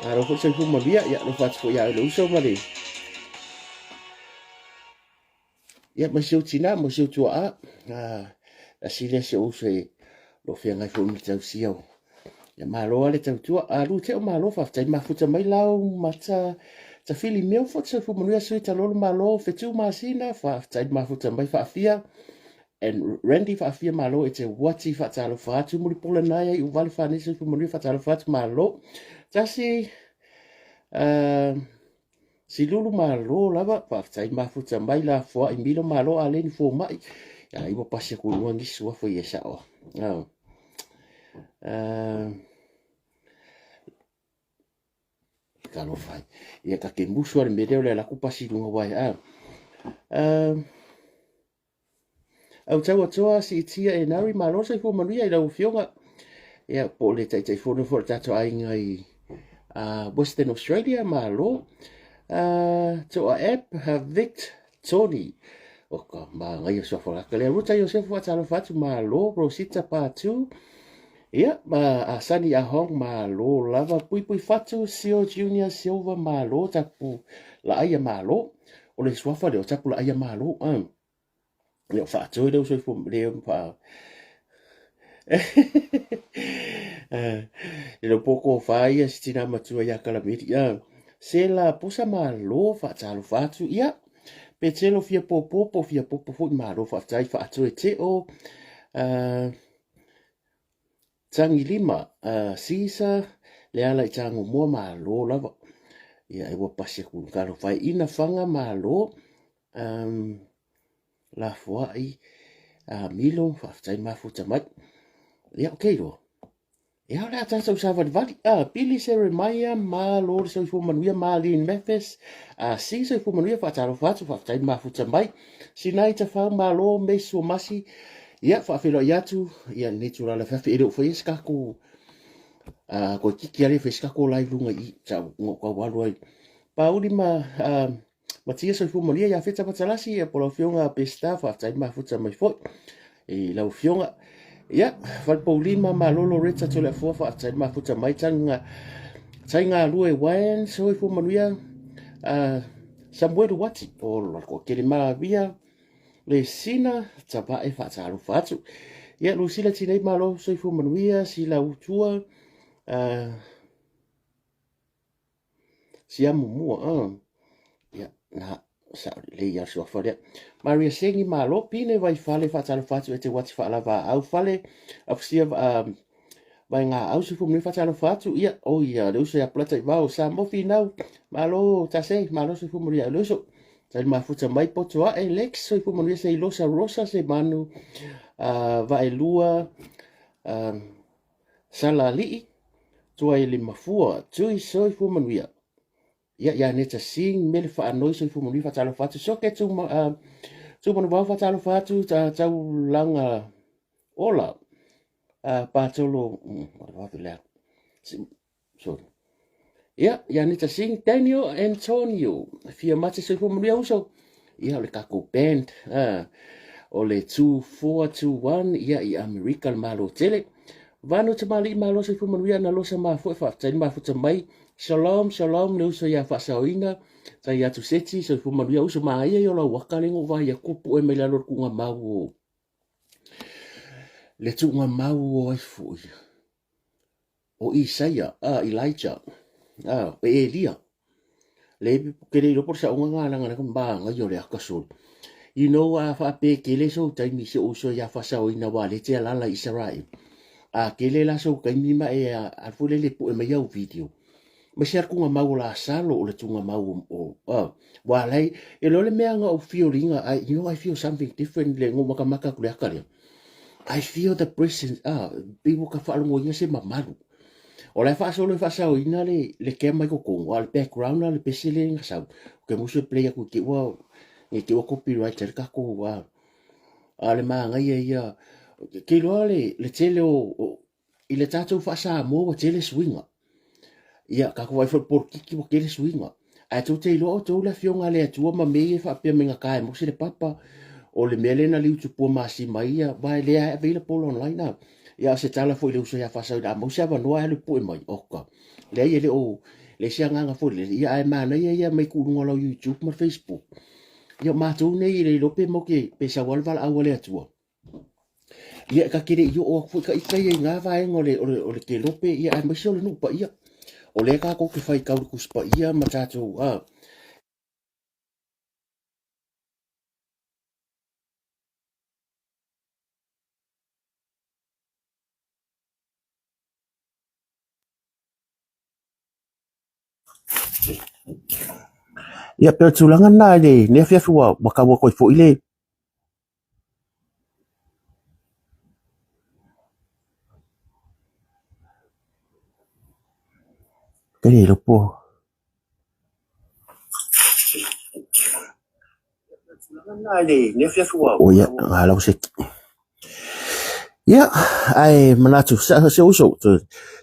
Aro fo se fu malia ya no fat fo ya lo uso mali. Ya ma se utina mo se utua a sile se uso lo fia ngai fo mi tau sio. Ya ma lo ale tau tua a lu te o ma lo fa tai ma futa mai lau ma ta fili meo fo se fu malia se ta lo ma lo fe tu ma sina fa tai ma futa mai fa fia and Randy fa fia ma lo e te wati fa ta lo fa tu mo pola na ya u vale fa ni se fu malia fa ta lo fa ma lo. Ta si si lulu malo lava whaftai mafuta mai la fua I milo malo a leni fua mai. Ya iwa pasi aku uangi sua fua ia sao. Kalo fai. Ia ka ke musu ale medeo le laku pasi lunga wai. Au tau atoa si itia e nari malo sa fua manuia I lau fionga. Ia po le tai tai fua fua tato ainga I Western Australia malo. To a app Vic Tony oka ma ngai so fa ka le ruta yo se fa talo fatu ma lo rosita pa tu ia ma asani a hong ma lo lava pui pui fatu sio junior silver ma lo tapu la ia ma lo o le swafa le tapu la ia ma lo le fa tu le so fu le pa le poco fa ia stina ma tu ia kala miti se la pusa ma lo fa talo fatu ia Petelo fia popo fo malo fa tai fa atu e te o tangi lima sisa le ala I tango mua malo lava ia e wa pasi ku kalo fai ina fanga malo la fuai milo fa tai mafuta mai ia okay ro ia le ata so sa vali pili Seremia malo so fu manuia malin Memphis si so fu manuia fa taro fa tai mafuta mai sinai ta fa malo me so masi ia fa filo yatu ia natural fa fe ero foi ska ko ko kiki ale fe ska ko lai lunga I ta ko walu ai pauli ma tia so fu manuia ia feta patalasi e polo fionga pesta fa tai mafuta mai foi e lau fionga ia fal paulima malolo reta tole fo fa tai mafuta mai tanga tainga lue wan so fu manuia Samuel wati o ko kele malavia le sina tapa e fa talo fatu ia Lucila tinei malo so fu manuia si la utua si amumua ia na sa le ia so fa Maria sengi malo pine vai fale fa talo fatu e te wati fa lava au fale afsia vai nga au so fu manuia fa talo fatu ia o ia le uso ya plata I vao sa mo finau malo ta sei malo so fu manuia le uso tai mafuta mai potoa e lex so fu manuia se losa rosa se manu vai lua sala li tua I le mafua tui so fu manuia ia neta sing mele fa anoi so fu manuia fa talo fatu so ke tu manu fa talo fatu tau langa ola patolo wa vela so ia neta sing Daniel Antonio fia mate so fu manuia uso ia le kako band o le 2421 ia I America malo tele vano te mali malo se fu manuia na losa ma fo fa tai ma fu mai shalom shalom le uso ia fa saoina tai atu seti se fu manuia uso ma ia yo la waka le ngo va ia kupu e mela lor kunga mau le tu nga mau o fu o Isaia Elijah pe Elia le kele lo por sa unga nga ko ba nga yo le akasul you know fa pe kele so tai mi se uso ia fa saoina wa le te ala Israel kele la so kai mi ma e a fule le pu e mai au video ma sia ku nga mau la salo o le tunga mau o wa lai e lo le mea nga o feeling I feel something different le ngo maka ku le akale I feel the presence people ka fa ngo ia se mamalu o le fa so le fa sa o ina le ke mai ko ko al background le pesile nga sa ke mo se play ku ki wa ni ki o copyright ka ko wa ale ma nga ia ke lo le tele o I le tatou fa sa mo o tele swinga ia ka ko vai for por kiki o kele swinga a tu te lo to la fionga le tu ma me fa pe me nga kai mo se le papa o le mele na liu tu po ma si mai ia vai le available online na ia se tala foi le uso ia fa sa da mo se va no le po mai oka le ia le o le sianganga fo le ia ai mana ia mai ku ngola YouTube ma Facebook ia matou nei le lope mo ke pe sa wal val awale atua ia ka kire yo o fu ka ia nga vai ngole ole ke lope ia ai maso le no pa ia ole ka ko ke fai ka ku spa ia ma tatou ia pe tulangan na le ne fia fua baka wa ko fo ile ke le lopo na le ne fia fua o ia ala se ia ai manatu sa se uso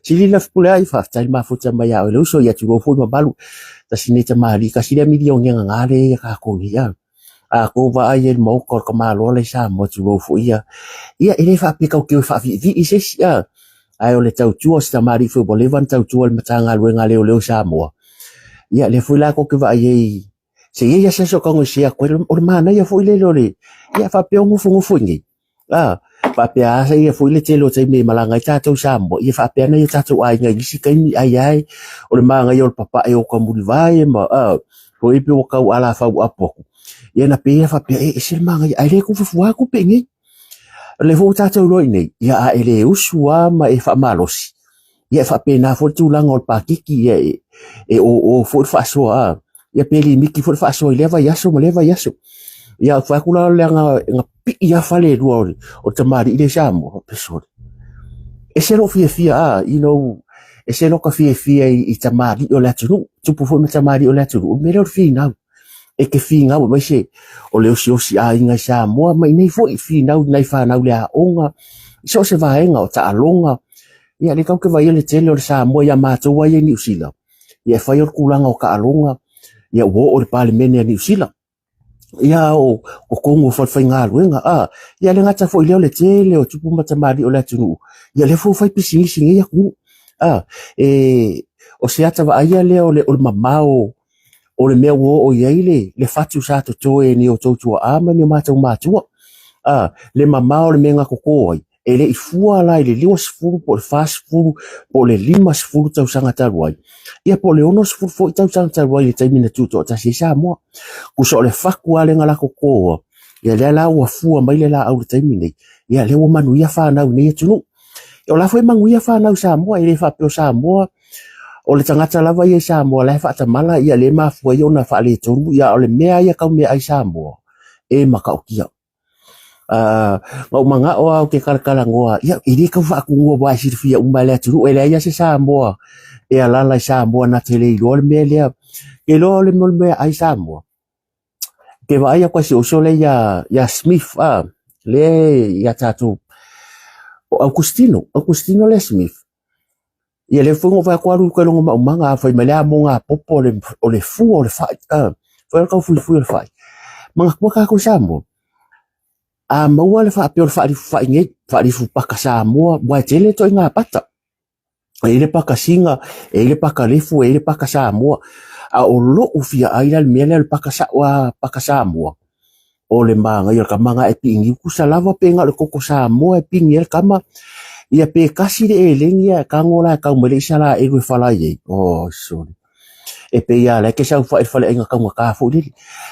sili la pula ai fa tai ma futa mai au le uso ia tu fo ma balu ta sineta mali ka sile milion nga ngale ka ko ia a ko va ai el mo ko ma lo le sa mo tu fo ia ele fa pe ka ke fa vi ise ia ai o le tau tua sta mari fo bolevan tau tua le matanga luenga le sa mo ia le fo la ko ke va ai se ia se so ko sia ko o mana ia fo le ia fa pe ngu fu ngi fa pe a se ia fo le telo te me malanga ta tau sa mo ia fa pe na ia ta tu ai ngai si kai ai o le manga ia o papa e o ko mu vai ma fo i pe o ka ala fa apo ia na pe fa pe e se manga ai le ku fu ku pe ngi le fo ta tau lo nei ia a ele usua ma e fa malosi ia fa pe na fo tu langa o pa kiki o fo fa so ia pe li miki fo fa so leva yaso mo leva yaso ia fa kula le nga pi ia fa le ru o te mari ile samo pesor e se lo fia e se lo ka fia i te mari o la tu pu fo me te mari o la tu me lo fina e ke finga o mai se o le osi a inga sa mo mai nei fo i fina nei fa na le a onga so se va enga o ta alonga ia le kau ke vai le tele o sa mo ia ma to wa ye New Zealand ia fa yo kulanga o ka alonga ia wo o le parliament New Zealand ia o kongo fa fa nga luenga ia le ngata fo ile le tele o tupu mata mari o la tunu ia le fo fa pisingi ia ku o se ata va ia le o le mamao o le mea wo o iaile le fatu sa to toe ni o tautua ama ni matau matua le mamao le menga koko ai e le ifua la le liwa sifuru po le fasifuru po le lima sifuru tau sanga taruai ia po le ono sifuru fo i tau sanga taruai le taimina tuto o tasi sa moa kuso le faku ale ngala koko ia le la ua fua mai le la au le taimina ia le ua manu ia whanau nei atunu o la fwe mangu ia whanau sa moa i le whapeo sa moa o le tangata lava ia Samoa le fa tamala ia le mafua ia ona fa le tonu ia o le mea ia kau mea ai Samoa e makaukia ngau manga o ke kalkala ngoa ia ili ka fa ku ngua ba sirfia umale turu ele ia se Samoa e ala la Samoa na tele lo le mea le ke lo le mol mea ai Samoa ke va ia kwasi o sole ia Smith le ia tatu Augustino le Smith ia le fungo vai kwaru ko longa manga foi mele monga popo le fu o le fai foi ka fu le fai manga ko ka ko sambo mo le fa pe le fai nge fa ri fu paka samo wa tele to nga pata ele paka singa ele paka le fu ele paka samo o lo ufia ai le mele le paka sa wa paka samo o le manga ia ka manga e pingi ku salava penga le koko samo e pingi el kama ia pe kasi de elengia ka ngola ka mele sala e go fala ye sorry e pe ia le ke sa fa fala nga ka fu di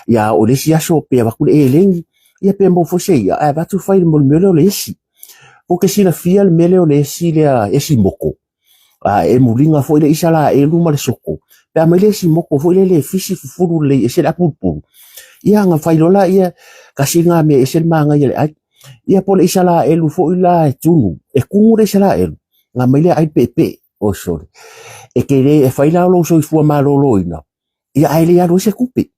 ia o le sia so pe ba ku elengi ia pe mo fo se ia ba tu fa mo mele le si o ke sina fia le mele le si le e si moko e mulinga fo le isala e luma le soko pe a mele si moko fo le fisi fu le e se la pupu ia nga fa lola ia kasi nga me e se manga ia le ia pole isala elu fo ila tunu e kungure isala elu nga maile ai pepe sorry e ke le e faila lo so fu ma lo ina ia ai le alo se kupe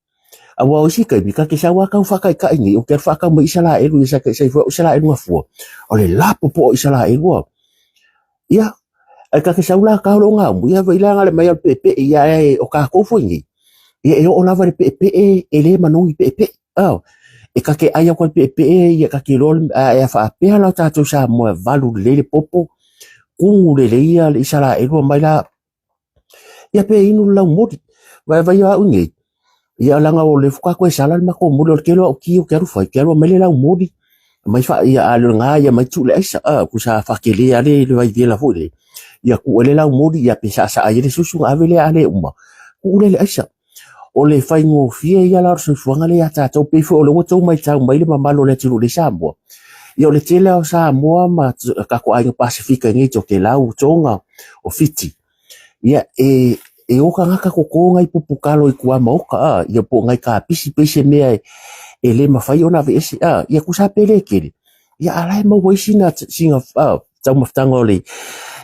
awa o si ka bi ka ke sa wa ka fa ka ni o ke fa ka mo isala elu isa ke sai fo isala elu fu o le lapo po isala elu ia ai ka ke sa ula ka lo nga mu ia vaila nga le mai pepe ia o ka ko fo ni ia o lava le pepe e le manongi pepe e ka ke aia kwa pepe ia ka ke rol e fa pe la tato sa mo valu le popo kungu le ia le isala e ro mai la ia pe inu lau modi vai au nge ia langa o le fuka ko sala ma ko mo le kelo ki o kero fai kero mele lau modi mai fa ia ale nga ia mai tu le sa ku sa fa ke le ale le vai de la fo le ia ku le lau modi ia pe sa ai le susu avele ale uma ku le sa o le fai ngo fie ia la so fuanga le ata to pe fo le wo to mai tau mai le mamalo le tu le sa mo ia le tele o sa mo ma ka ko ai Pasifika ngi to ke lau tonga o fiti ia e o ka ngaka ko ngai pupukalo i kua maoka ia po ngai ka pisi mea e le mawhai ona ve esi ia kusa pele kere ia alai mau waisina singa tau maftanga ole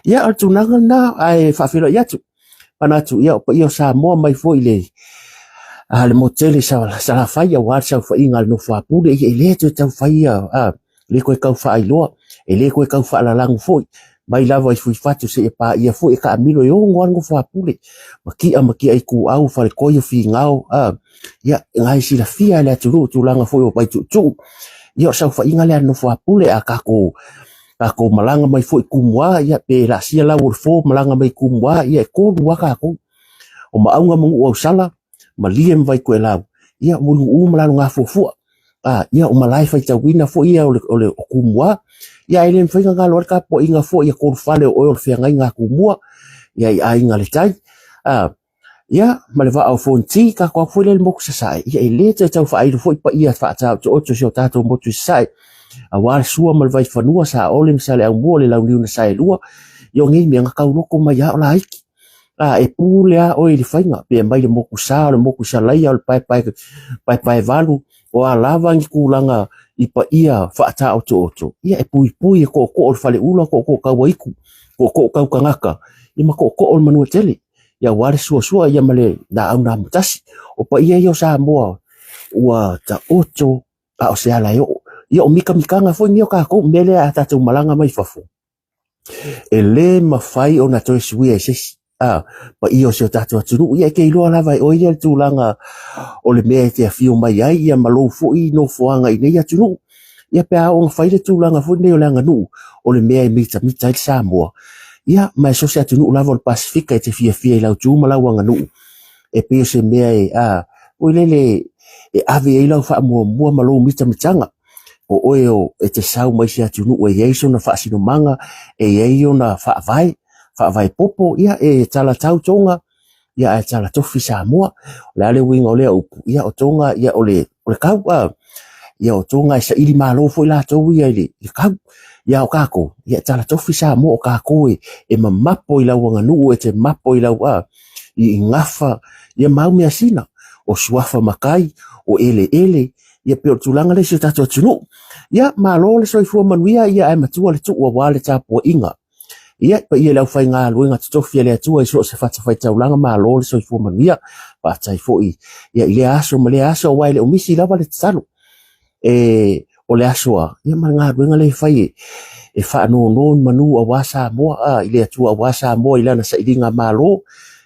ia atu nanga na ai whawhira ia tu panatu ia pa ia sa moa mai fo ile le motele sa la whai a war sa whai ngal no whapure ia le tu tau whai le koe kau whai loa e le koe kau whaalalangu foi mai lava i fui fatu se e pa ia fo e ka amilo yo ngoango whapule maki ai ku au whare koe fi ngao ia ngai si la fia le aturu tu langa foi o pai tu ia sa whainga le anu whapule a kako malanga mai foi kumwa ia pe la sia la fo malanga mai kumwa ia ko dua kako o maunga mungu o sala maliem vai koe lau ia mulu malalo nga fofua ia o malai fai tawina fo ia ole kumwa ia ele mwhinga ngā loa ka po inga fo ia kōru whale o oil whia ngai ngā kumua ia i ainga le tai ia ma le wa au fonti ka kua fwile le moku sasai ia i le te tau whaairu fo i pa ia whaatau to oto sio tātou motu sasai a wale sua ma le vai whanua sa ole msa le au mua le lau liuna sai lua io ngi mi anga kauroko mai a o la aiki e pūle a oi le whainga pe mai le moku sa lai au le pai valu o a lava ngi kūlanga i pa ia whaata oto ia e pui e ko o whale ula ko kaua iku ko kau kangaka i ma ko o manua tele ia wale sua ia male na au na mutasi o pa ia yo sa moa ua ta oto a o se ala ia o mikanga fo nio ka ko mele a tatu malanga mai fafu e le mawhai o na toi sui e sesi pa iyo se tatu atunu ia ke ilo ala vai o ia tu langa o le mea te afio mai ai ia malo fo i no foanga i nei atunu ia pe a o ngawhai le tu langa fo nei o langa nu o le mea i mita i Samoa ia mai so se atunu lava o le Pasifika e te fia i lau tu malau anga nu e pe o se mea o lele e ave e lau wha mua malo mitanga o oe o e te sau mai se atunu o e eiso na wha sino manga e eio na wha vai popo ia e tala tau tonga ia e tala tofi Samoa le ale winga o le upu ia o tonga ia o le kau ia o tonga sa ili malo foi la tau ia le kau ia o kako ia tala tofi Samoa o kako e mamapo i lau anga nuu e te mapo i lau i ngafa ia mau mea sina o suafa makai o ele ia pe o tulanga le se tato tunu ia malo le soifua manuia ia e matua le tu ua wale tapo inga ia pa ia lau fai ngā luenga tutofi le atua i so se fata fai taulanga ma lo le soifua manuia pa tai foi ia i le aso ma le aso wai le omisi lava le tsalu o le aso ia ma ngā luenga le fai e fa no manu a wasa moa i le atua a wasa moa i lana sa iringa ma lo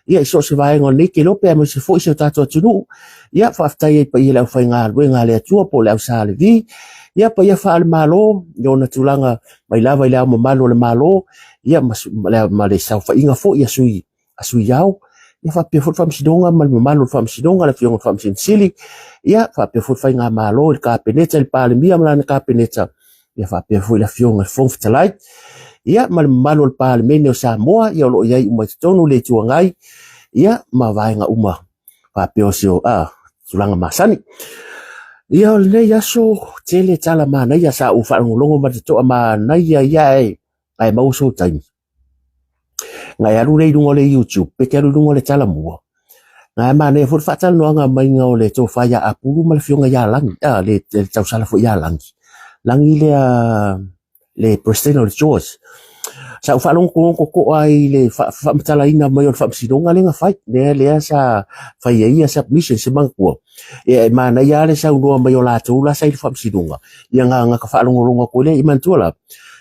ia i so se vai ngone ke lope mo se foi se tato tunu ia fa aftai pa ia lau fai ngā luenga le atua po le au sa le vi ia pa ia fa al malo yo na tulanga mai lava i lau malo le malo ia ma le sau fa inga fo ia sui yao ia fa pe fot fam sidonga mal malo fam sidonga le fiong fam sili ia fa pe fot fa inga malo le ka peneta le pale mia mala ka peneta ia fa pe fo la fiong fong ftalai ia mal malo le pale mene o Samoa ia lo ia uma tonu le tuangai ia ma vai nga uma fa pe o sio tulanga masani ia le ia so tele tala mana ia sa u fa longo ma to ma na ia ai mau so tai ngai alu le dungo le YouTube pe ke alu dungo le tala mua ngai ma ne fo fa tala no nga mai nga le to fa ya apuru mal fionga ya lang le tau sala fo ya langi le Preston of George sa fa long ko ai le fa tala ina mai fa sidonga le nga fight le sa fa ia submission se mang ko e ma na ya le sa no mai la tu la sa fa sidonga ia nga ka fa long ko le iman tu la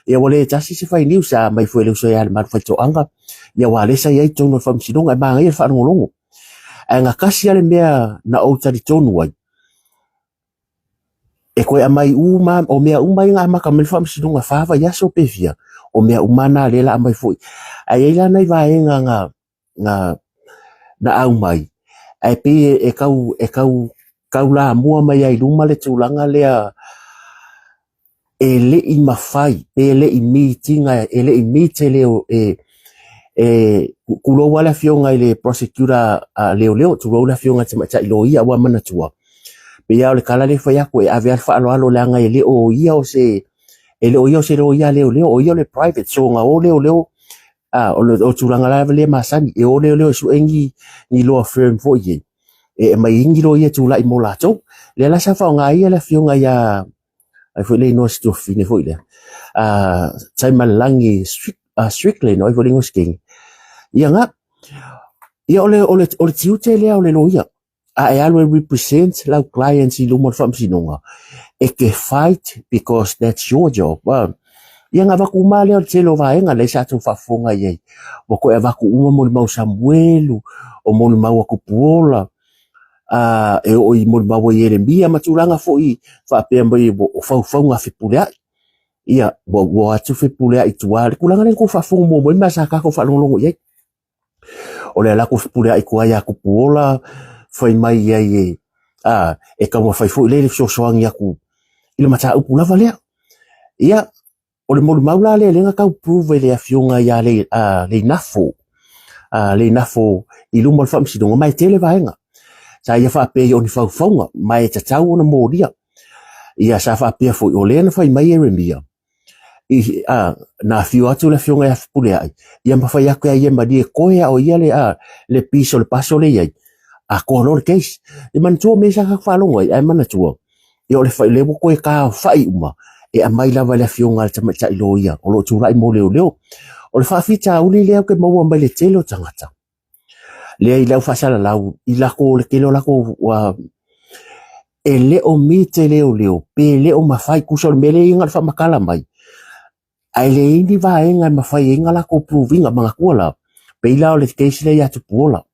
ia wale tasi se fai niu sa mai foi le so ya mar fa to anga ia wale sa ia tono fam sidonga ma ia fa ngolongo nga kasi ale mea na o tari tonu wai e koe amai uma o mea uma inga ama kamil fam sidonga fava ia so pevia o mea umana lela amai foi ai ila nai va nga na au mai ai pe kau la mua mai ai luma le tūlanga lea e le i mawhai, e le i meetinga, e le i meete leo kulo wala fionga i le prosecutor leo tu rola fionga te mata ilo ia wa mana tua. Pe ia o le kala le whai ako e ave alfa alo leanga e le o ia o se e le o ia o se leo ia leo o ia le private so nga o leo o tūranga la le masani e o leo su engi ni loa firm fo ie. E mai ingi lo ia tūla i mo lato. Le la sa whao ngā ia le fionga ia ai fo le no sto fine fo ile. Tai malangi strictly no i fo le ngosking. Ia nga, ia ole tiute lea ole loia. E alwe represent lau clients i lumor whamsinonga. E ke fight because that's your job. Ia nga waku uma lea o te lo vaenga le sa tu whafonga iei. Wako e waku uma mo mau Samuelu, o mo mau aku puola. E o i mo mau Yeremia maturanga fo i whapea mai o whauwhaunga whipulea. Ia, wo atu whipulea i tuare. Kulanga le ko whafonga mo moi masaka ko whalongongo iei. O le ala ko whipulea i kua ia kupuola. Whai mai iei e kaunga whai fo i le sosoangi aku. Ila mata upu lava lea. Ia, o le molu maula le lenga kau prove le afionga ia le nafo. Le nafo i luma le whamsidonga mai tele vaenga. Sa ia whaapea i oni whauwhaunga mai tatau ona mōria. Ia sa whaapea fo i o lea na whai mai Yeremia. Na fio atu le afionga ia whipulea ai. Ia mawhai aku ia madi e koea o ia le piso le paso le iai. Ko lo case e man tu me sa ka falongo ai mana tu e o le fai le ko e ka fai uma e a mai lava le fionga te mata i loia o lo tu rai mo leo o le fa fita uli le ke mo mai le telo tangata le i lau fasala lau i la ko le kelo la ko wa e le o mite leo pe le o mafai ku so mele inga fa makala mai ai le indi va inga mafai inga la ko proving mga kuala pe ila o le case le ya tu pola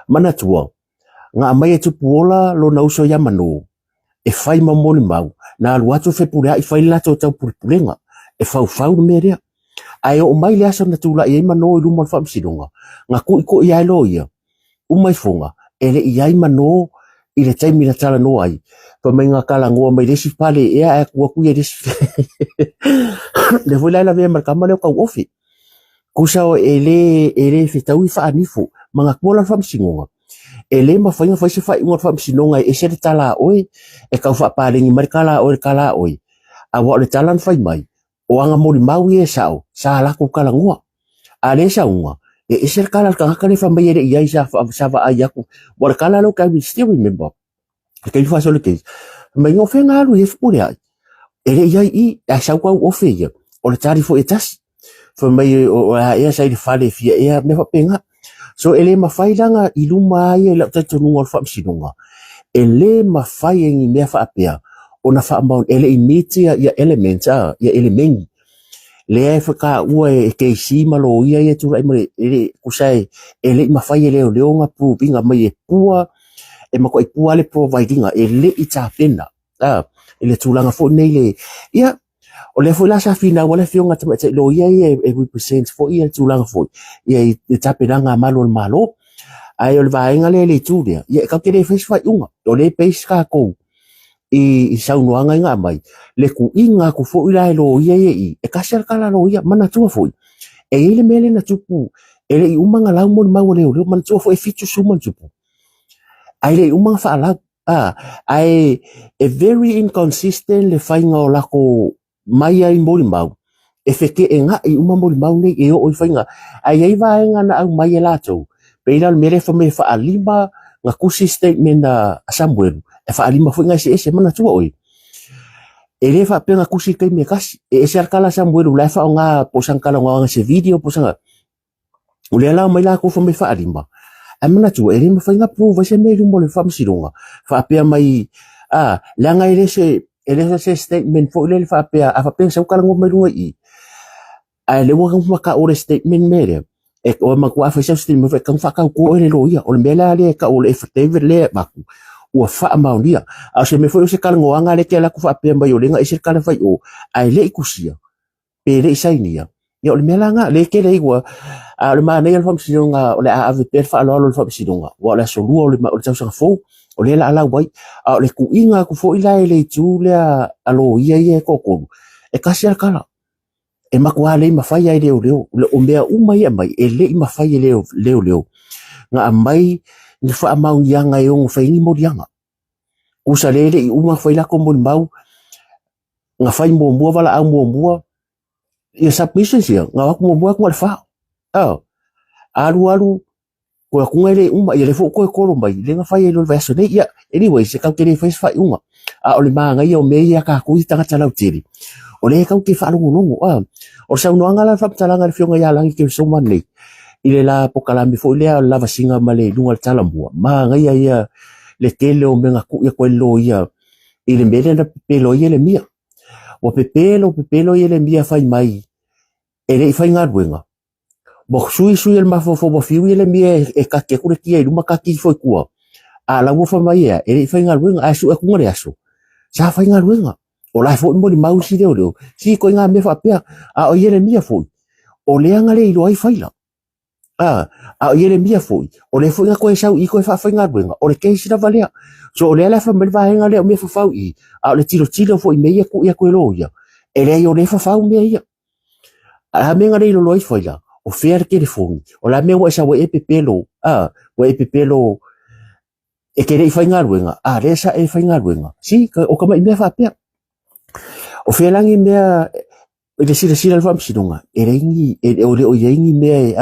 mana tua nga mai tu puola lo na uso ya manu e fai mamoni mau na lu atu fe pura i fai la to tau purpulenga e fau meria ai o mai le aso na tula i mano i lumon fam sidonga nga ko i ai lo ia o mai fonga ele i ai mano i le taimi na tala no ai pa mai nga kala ngoa mai desi pale e a ku e desi le voi la ve marka male ka ofi kusao ele fitau i fa anifu manga kola fam singonga ele ma fai se fai ngor fam sinonga e se tala oi e ka fa palingi markala o kala oi a wa le talan fai mai o anga mori mau e sao sa la ko kala ngua a le sa unga e se kala ka ka le fa mai e ia sa va ai aku wa kala lo ka we still remember ke fa so le ke mai no fenga lu e fu ya ele ia i a sa ko o fe ia o le tari fo etas fa mai o ia sa i fale fia ia me fa penga. So ele mawhai langa i luma ai e lau tatu nunga o whamsinunga. Ele mawhai engi mea whaapea. O na whaamau ele i miti ia element ia elemengi. Lea e whaka ua e keisi malo ia e tura ima ele kusai. Ele i mawhai e leo leonga pruvinga mai e pua. E mako i pua le providinga. Ele i tāpena. Ele tūlanga fo nei le. Ia. O le foi la sa fina wala fionga te mate lo ia e represent fo ia tulanga fo ia e tapelanga malo ai o le vaenga le tulia ia ka kere fes fa unga o le pes ka ko i saunoanga nga mai le ku inga ku fo ila lo ia e ka ser kala lo ia mana tua fo e ile mele na tupu ele i umanga la mo ma le man tua fo e fitu suman tupu ai le umanga fa la ai e very inconsistent le fainga o la ko mai ai mori mau e feke e nga i uma mori mau nei e o i whainga ai vaenga na au mai e lato peina mere fa me fa alima nga kusi statement na Samuel e fa alima fo nga se mana tua oi e le fa penga kusi kai me kasi e se kala Samuel la fa nga posang kala nga se video posanga ule la mai la ko fa me fa alima e mana tua e le fa nga prove se me mo le fa msironga fa pe mai la nga ile se ele se statement fo le fa pe a fa pensa o kala ngo mai lunga i ai le wa ka o statement mere e o ma kwa fa se statement fa kan fa ka ko ele lo ia o le mela le ka o le fa tever le baku o fa ma unia a se me fo se kala ngo anga le ke la ku fa pe mai o le nga e se kala fa o ai le ikusia pe le isainia ia o le mea laga le kele ua o le manei le fa'amasiloga o le a'ave pea le fa'aloalo le fa'amasiloga ua o le asolua o le tausaga fou o le la'alau ai a o le ku'iga aku fo'i la e le itu lea aloia ia e kokolu e kasi ala kala e makuā lei mafai ai leoleo le o mea uma ia mai e le'i mafai e leoleo ga mai ni fa'amauiaga e ogo faigi moliaga usa lē le'i uma fai lako molimau ga fai muamua vala'au muamua ia submissions ia ga aku muamua ku le fa'o alu ko ku ngai le uma ia le fo ko ko mai le nga fai lo vaso nei ia anyway se ka kere fai fai uma a o le manga ia o me ia ka ku tanga tala utiri o le ka ke fa lo longo o sa no anga la fa tala le fionga ia langi ke so man nei ile la pokala mi fo le la vasinga male lunga tala mbua manga ia le tele o menga ku ia ko lo ia ile mele na pelo ia le mia o pepelo ia le mia fai mai ele fai nga ruenga bo sui el mafofo bo fiu ele mia e ka ke kure kia i luma ka ki foi kua a la wo fa mai ele fai nga ruenga a su e kunga aso sa fai nga ruenga o la fo mo di mau si leo si ko nga me fa pea a o ele mia foi o le anga le i lo ai fai la a o ele mia foi o le foi nga ko e sau i ko e fa fai nga ruenga o le ke si la valea so o le la fa me va nga le o me fa fau i a o le tiro foi me ia ko lo ia ele o le fa fau me ia a me nga le lo ai fai la o fer ke le fongi o la me wa sa wa e pepelo wa e pepelo e ke le fai nga ruenga a le sa e fai nga ruenga si o ka mai me fa pe o fe langi me le sila le fam sinonga e rengi e o le o yengi me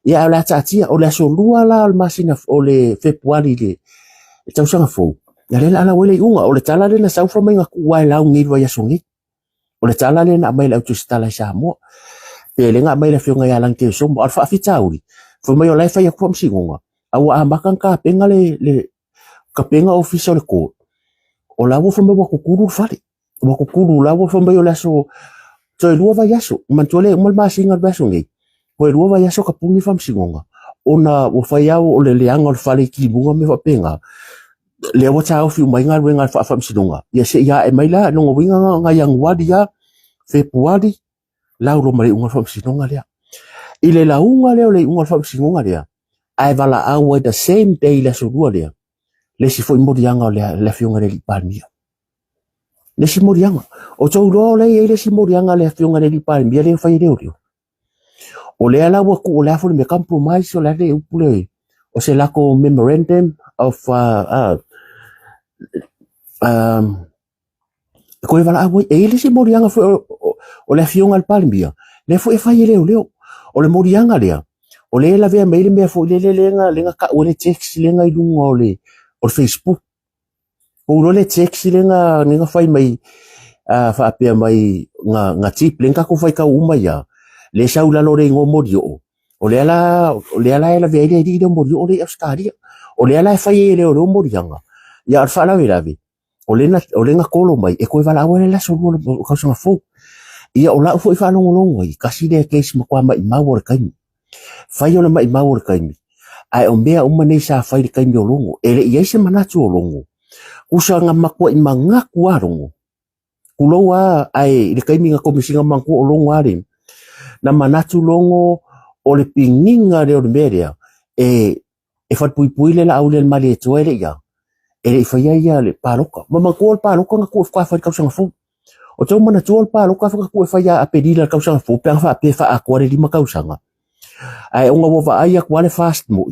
ia la tatia o le so lua la al masina o le februari le tau sanga fo ya le ala wele unga o le tala le na sau fa mai nga kuai la ngi wa ya songi o le tala le na mai la tu stala sa mo pele nga mai la fionga ya lang te so mo alfa fitauri fo mai o lai fa ya kom singonga au a makan ka penga le ka penga official ko o la wo fo mai wa kukuru fale wa kukuru la wo fo mai o la so to lua va yaso man tole mal masinga baso ngi po lua va yaso ka pungi fam singonga ona wo fa ya o le leanga o fale ki bunga me fa penga le wa tau fi mai nga wenga fa fam sinonga ya se ya e mai la no winga nga yang wadi ya februari lauro mari unga fam sinonga lea ile la unga leo le unga fam sinonga lea ai vala au the same day la so lua lea le si foi morianga le fionga le palmia le si morianga o tau lo le si morianga le fionga le palmia le fai leo o le ala wa ku o le afo me compromise o le upule o se lako memorandum of ko e vala au e le si morianga fo o le fionga al palmia le fo e fai leo o le morianga lea o le la vea maile me fo le lenga ka o le text lenga i lunga o Facebook o le text lenga nga fai mai fa apea mai nga tip lenga ko fai ka uma ya le saula lo re ngo morio o le ala la vea ile di morio o le Australia o le ala fai le o morianga ya fa la vea o le nga kolo mai e ko vala o le la so o ka so fo ia o la fo fa longo i kasi le case ma kwa mai ma wor kai fai o mai ma wor kai ai o mea o mane sa fai kai mi o longo ele ia se manatu o longo usa nga makwa i manga kwa longo kuloa ai le kai mi nga komisinga mangku o longo ari na manatu longo o le pinginga le o meria e fa pui le la au le mali to ele ia ele fai ia le paloka mama ko paloka nga ko fa ka sanga fu o tau mana tuol pa loka fa ku fa ya apedila ka usanga fu pe fa pe fa akwa le lima ka usanga ai onga wo va ai akwa le fast mo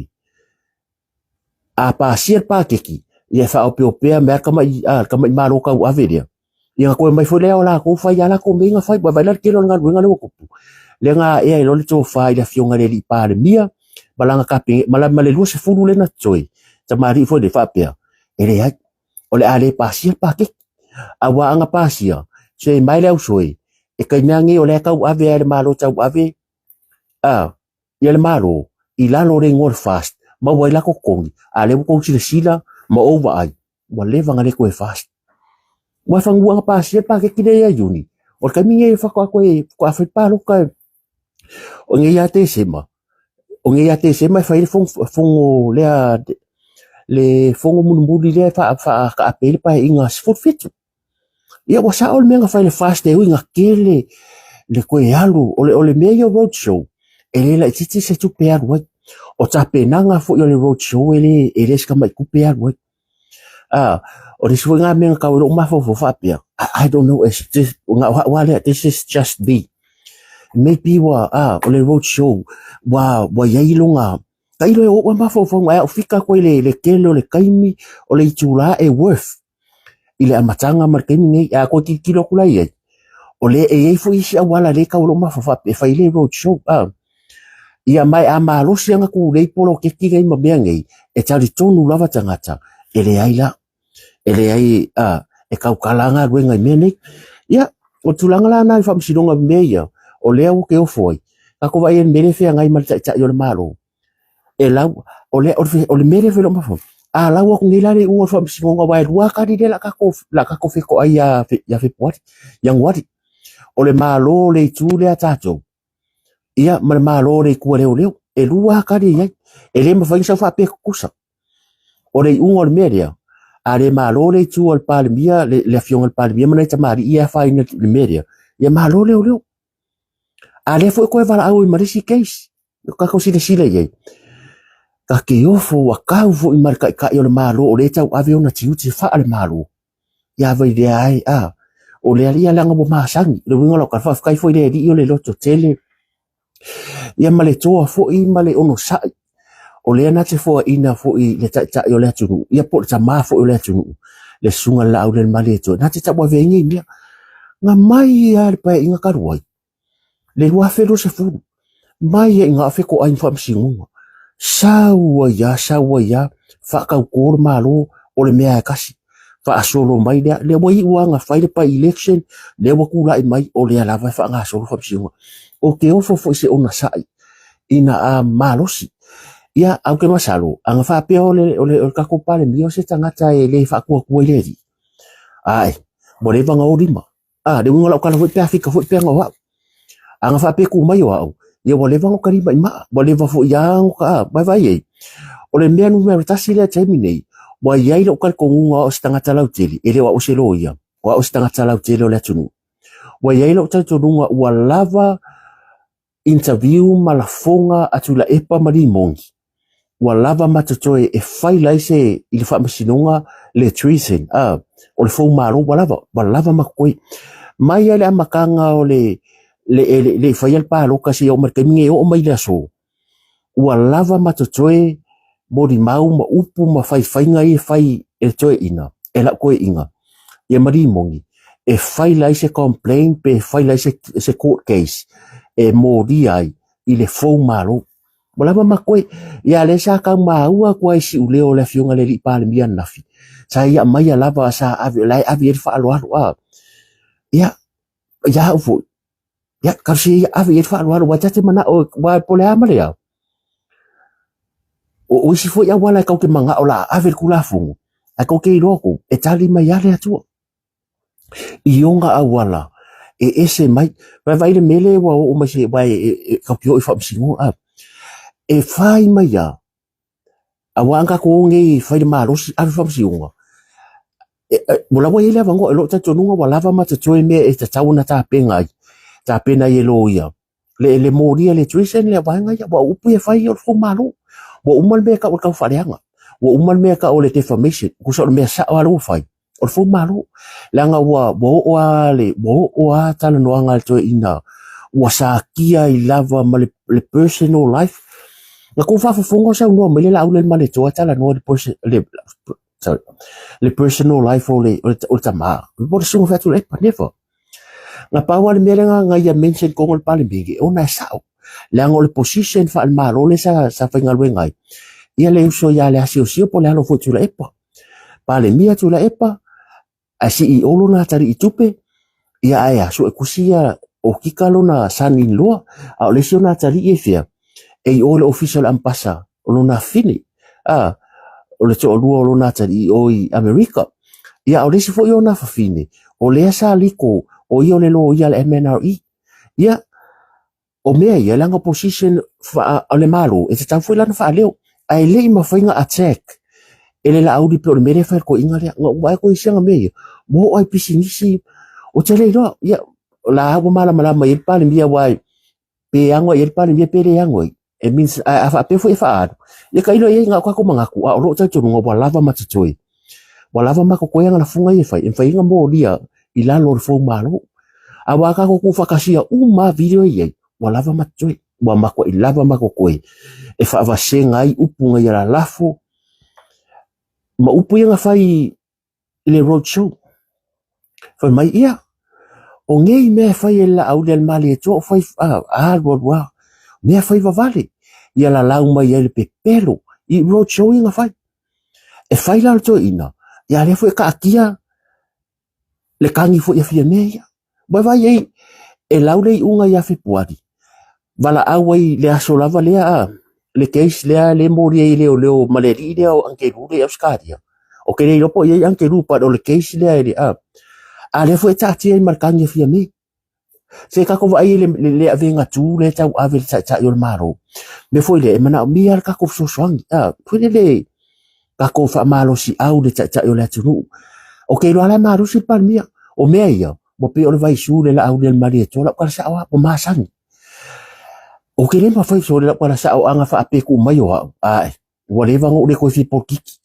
a pa sier pa keki ia fa o pe mer ka mai ma loka u averia ia ko mai fo le ola ko fa ya la ko minga fa ba la ke lo nga le ko le nga e lo le to fa ia fionga le li pa le mia balanga ka pe mala male lu se fulu le na choi ta mari fo de fa pe ele ai ole ale pa sier pa keki awa anga pa sia se mai le usoi e kai ngangi o le ka ave le malo tau ave ia le malo i la lo re ngor fast ma wai la ko kongi a le ko sila ma over ai wa le vanga le ko e fast wa fangu pa se pa ke kide ya juni o ka minge fa ko afi pa lo ka o nge ya te sema fa ile fongo le fongo munumuli le fa ka apele pa inga foot fit ia wa sa ol menga fa le fast e winga kele le koe alu o le mea ia roadshow e le la titi se tupe alu ai o tapenanga fo i le roadshow e le ska mai kupe alu ai o le sui ngā mea ka o mafo fo whapea I don't know it's just wale this is just me maybe o le roadshow wa yailonga ka ilo e o mafo fo ngai o fika koe le kele o le kaimi o le itula e worth i le amatanga markaimi ngai koe kilo kulai ai o le e fo isi awala le ka o mafo whapea fai le roadshow ia mai a malosi anga ku le polo ke kinga ima beangai e tari tonu lava tangata ele ai e kaukalanga ruenga i mene ia o tulanga la nai whamsidonga meia o lea uke o foi kako vai en mene fea ngai malta i o le malo e lau o le mene fea lo mafo a lau aku ngilare ua whamsidonga vai rua kari de la kako feko ai ya fe puati yang wati o le malo le tu le atato ia malo le kua leo e rua kari ai e le mawhainsa whape kusa o le ungo le merea a le malo le tu al palmia le afionga al palmia mana tamari ia faina le merea ia malo leo a le foi koe vala au i marisi case ka ko sile ye ka ke ofo wa kau fo i marka ka i o le malo o le tau ave ona tiuti fa ale malo ia vai de ai o le alia langa bo masangi le winga lo ka fa kai foi le di o le loto tele ia male toa fo i male ono sai o le ana te fo ina fo i le ta o le tunu ia po ta ma fo le tunu le sunga la au le male to na te ta wa vengi mia nga mai ia le pa inga karuai le wa fe se fu mai inga fe ko ai fa msingu saua ya fa ka ko malo o le mea kasi fa solo mai le wai uanga fa le pa election le wa kula i mai o le ala fa nga solo fa msingu o ke ofo fo se ona sai ina a malosi ia au ke masalo anga fa pe o ka ko pale mio se tangata e le fa ko le ri ai mo le vanga o rima de ngola ka fo pe afika fo pe nga anga fa pe ku mai wa ia mo le vanga ka rima ma mo le va fo ya ka vai o le mea numero tasi le terminate mo ia lo ka ko nga o tangata lauteli ele wa o se lo ia wa o tangata lauteli o le tunu wa ia lo tatu nga wa lava interview malafonga atula epa marimongi wa lava matatoe e fai laise i le whaamasinonga le treason o le fau maro wa lava makoi mai ale amakanga o le fai al palo kasi o markaminge o mai le aso wa lava matatoe mori mau ma upu ma fai ngai fai e toe ina e la koe inga e marimongi e fai laise complain pe fai laise se court case e mori ai i le fau maro wala ma koe ia le sa ka maua koe si uleo le fionga le li pale mia nafi sa ia mai lava sa avi fa alo ia ufu ia kasi avi fa alo wa tate mana o wa pole amale o si fo ia wala ka ke manga ola avi kula fungu a ko ke roko e tali mai ale atu ionga awala e ese mai vai le mele wa o mai se vai ka pio fa msingo e fai mai ya awanga ko ngi fai marosi a fa msiunga mola wa ile vango lo ta tonunga wala va mata toe me e ta tauna ta pena yelo ya le moria le tuisen le vanga ya wa upu e fai o fo malo wa umal me ka o fa leanga wa umal me ka o le defamation ku so me sa wa lo fai o fo malo langa wa bo o tala no anga to ina wa sa kia I lava le personal life na ko fa fongo sa no me le la le male to tala no le personal life o tama po so fa tu le pa never na pa wa le me nga ya mention ko ngol pale bigi o na sao la ngol position fa al malo le sa fa ngal ngai ia le uso ya le asio po le alo fo tu le epa pale mia tu le epa a CEO lo na tari itupe ia aya so kusia o kikalo na sanin loa a le sio na tari e fia e o le official ampasa o lo na fini o le to o lo na tari o I America ia o le si fo yo na fa fini o le sa liko o io le lo ia le MNRE ia o mea ia langa position fa o le malo e te tau foi lana fa leo ai le ma fainga attack ele la audi pe o mere fa ko inga le nga wa ko isianga me mo ai pisinisi o tele ro ia la wa mala il pale mia wai pe ango il pale mia pe le ango it means fa pe fu fa ia ka ilo ia nga ko mangaku a ro cha chungo wa lava matchoi wa lava ma ko yang na funga ia fa inga mo dia ila lo fo malo a wa ka ko fa kasia uma video ia wa lava matchoi wa ma ko ilava ma ko e fa va senga i upunga ia la lafo ma upu ia fai le road show fa mai ia o ngei me fai la au del mali e to fai wa me fai va vale ia la lau mai ele pe pelo i road show inga fai e fai la to ina ia le foi ka akia le kangi foi ia me ba vai e lau le unga ia fi puari vala awai le aso lava le case le mori le maleri le anke rule ya skadia o ke le po ia anke ru pa le case le a le foi tati e markangi fi me se ka ko vai le avenga tu le tau ave cha yo maro me foi le mana mi ar ka ko so swang foi le ka ko fa malo si au le cha yo le tu o ke lo ala maro si par mia o me ia mo pe o vai su le au le mari to la ka sa wa po masan o ke le ma foi so le ka sa o anga fa pe ku mai o whatever ngo le ko fi por kiki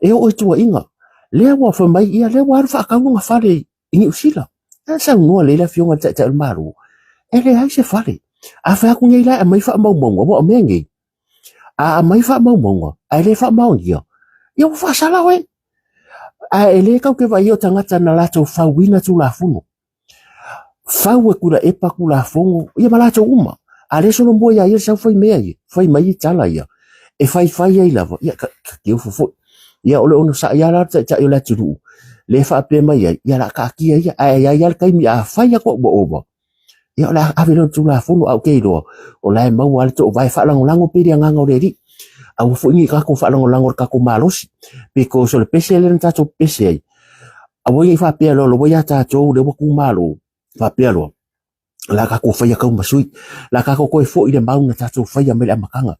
e o tu inga le wa fa mai ia le wa fa ka ngo fa le ingi usila sa no le la fionga cha maro ele ai se fale a fa ku ngai la mai fa mau mo bo mengi a mai fa mau mo ai le fa mau dia yo fa sala we a ele ka ke vai o tangata na la to fa wina tu la funo fa we kula e pa kula fongo ia mala to uma a le so no mo ia sa foi mai tala ia e fai ai lava ia ka ke fu ia ole ono sa ia la cha yo la tu le fa pe mai ia la ka kia ia ia kai mi a fa ia ko bo over ia la ave no tu la funo au ke do o la mau al to vai fa lango pe dia nganga le ri au fu ni ka ko fa lango ka ko malos because le pese le nta to pese au ia fa pe lo ia ta to le ko malo fa pe lo la ka ko fa ia ka masui la ka ko fo ile mau na ta to fa ia me la makanga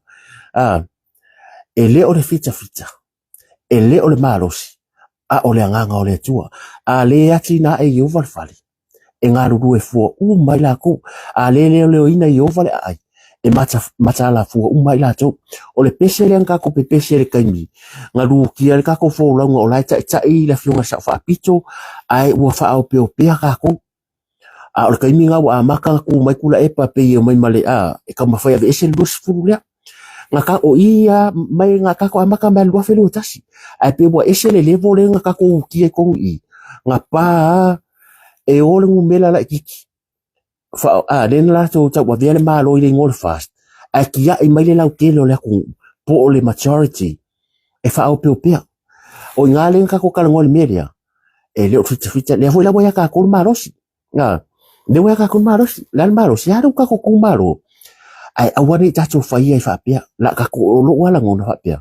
e le o le fita e le o le malos a o le nganga o le tua a le ati na e yo fali e ngā ruru e fua mai la ko a le ina i ovale ai e mata la fua mai la tau o le pese le ka ko pese le kaimi ngā ruru kia le ka ko fo la o lai ta i la fiunga sa fa pito ai ua fa au pe ka ko a o le kaimi ngā wa maka ko mai kula e pa pe mai male e ka mafai ave ese lus furu le nga ka o ia mai nga ka ko maka mai lua felu tasi ai pe ua ese le levo le nga ka ko kia ko i nga pa e ole ngumela la kiki fa den la to ta wa vele malo ile ngol fast a kia e mai le lau kelo le ku po le majority e fa o pe o ngale ka ko kala ngol media e le fita le foi la boya ka ko maros nga de boya ka ko maros la maros ya ru ka ko maro ai awani ta to fa ia fa pe la ka ko lo wala ngona fa pe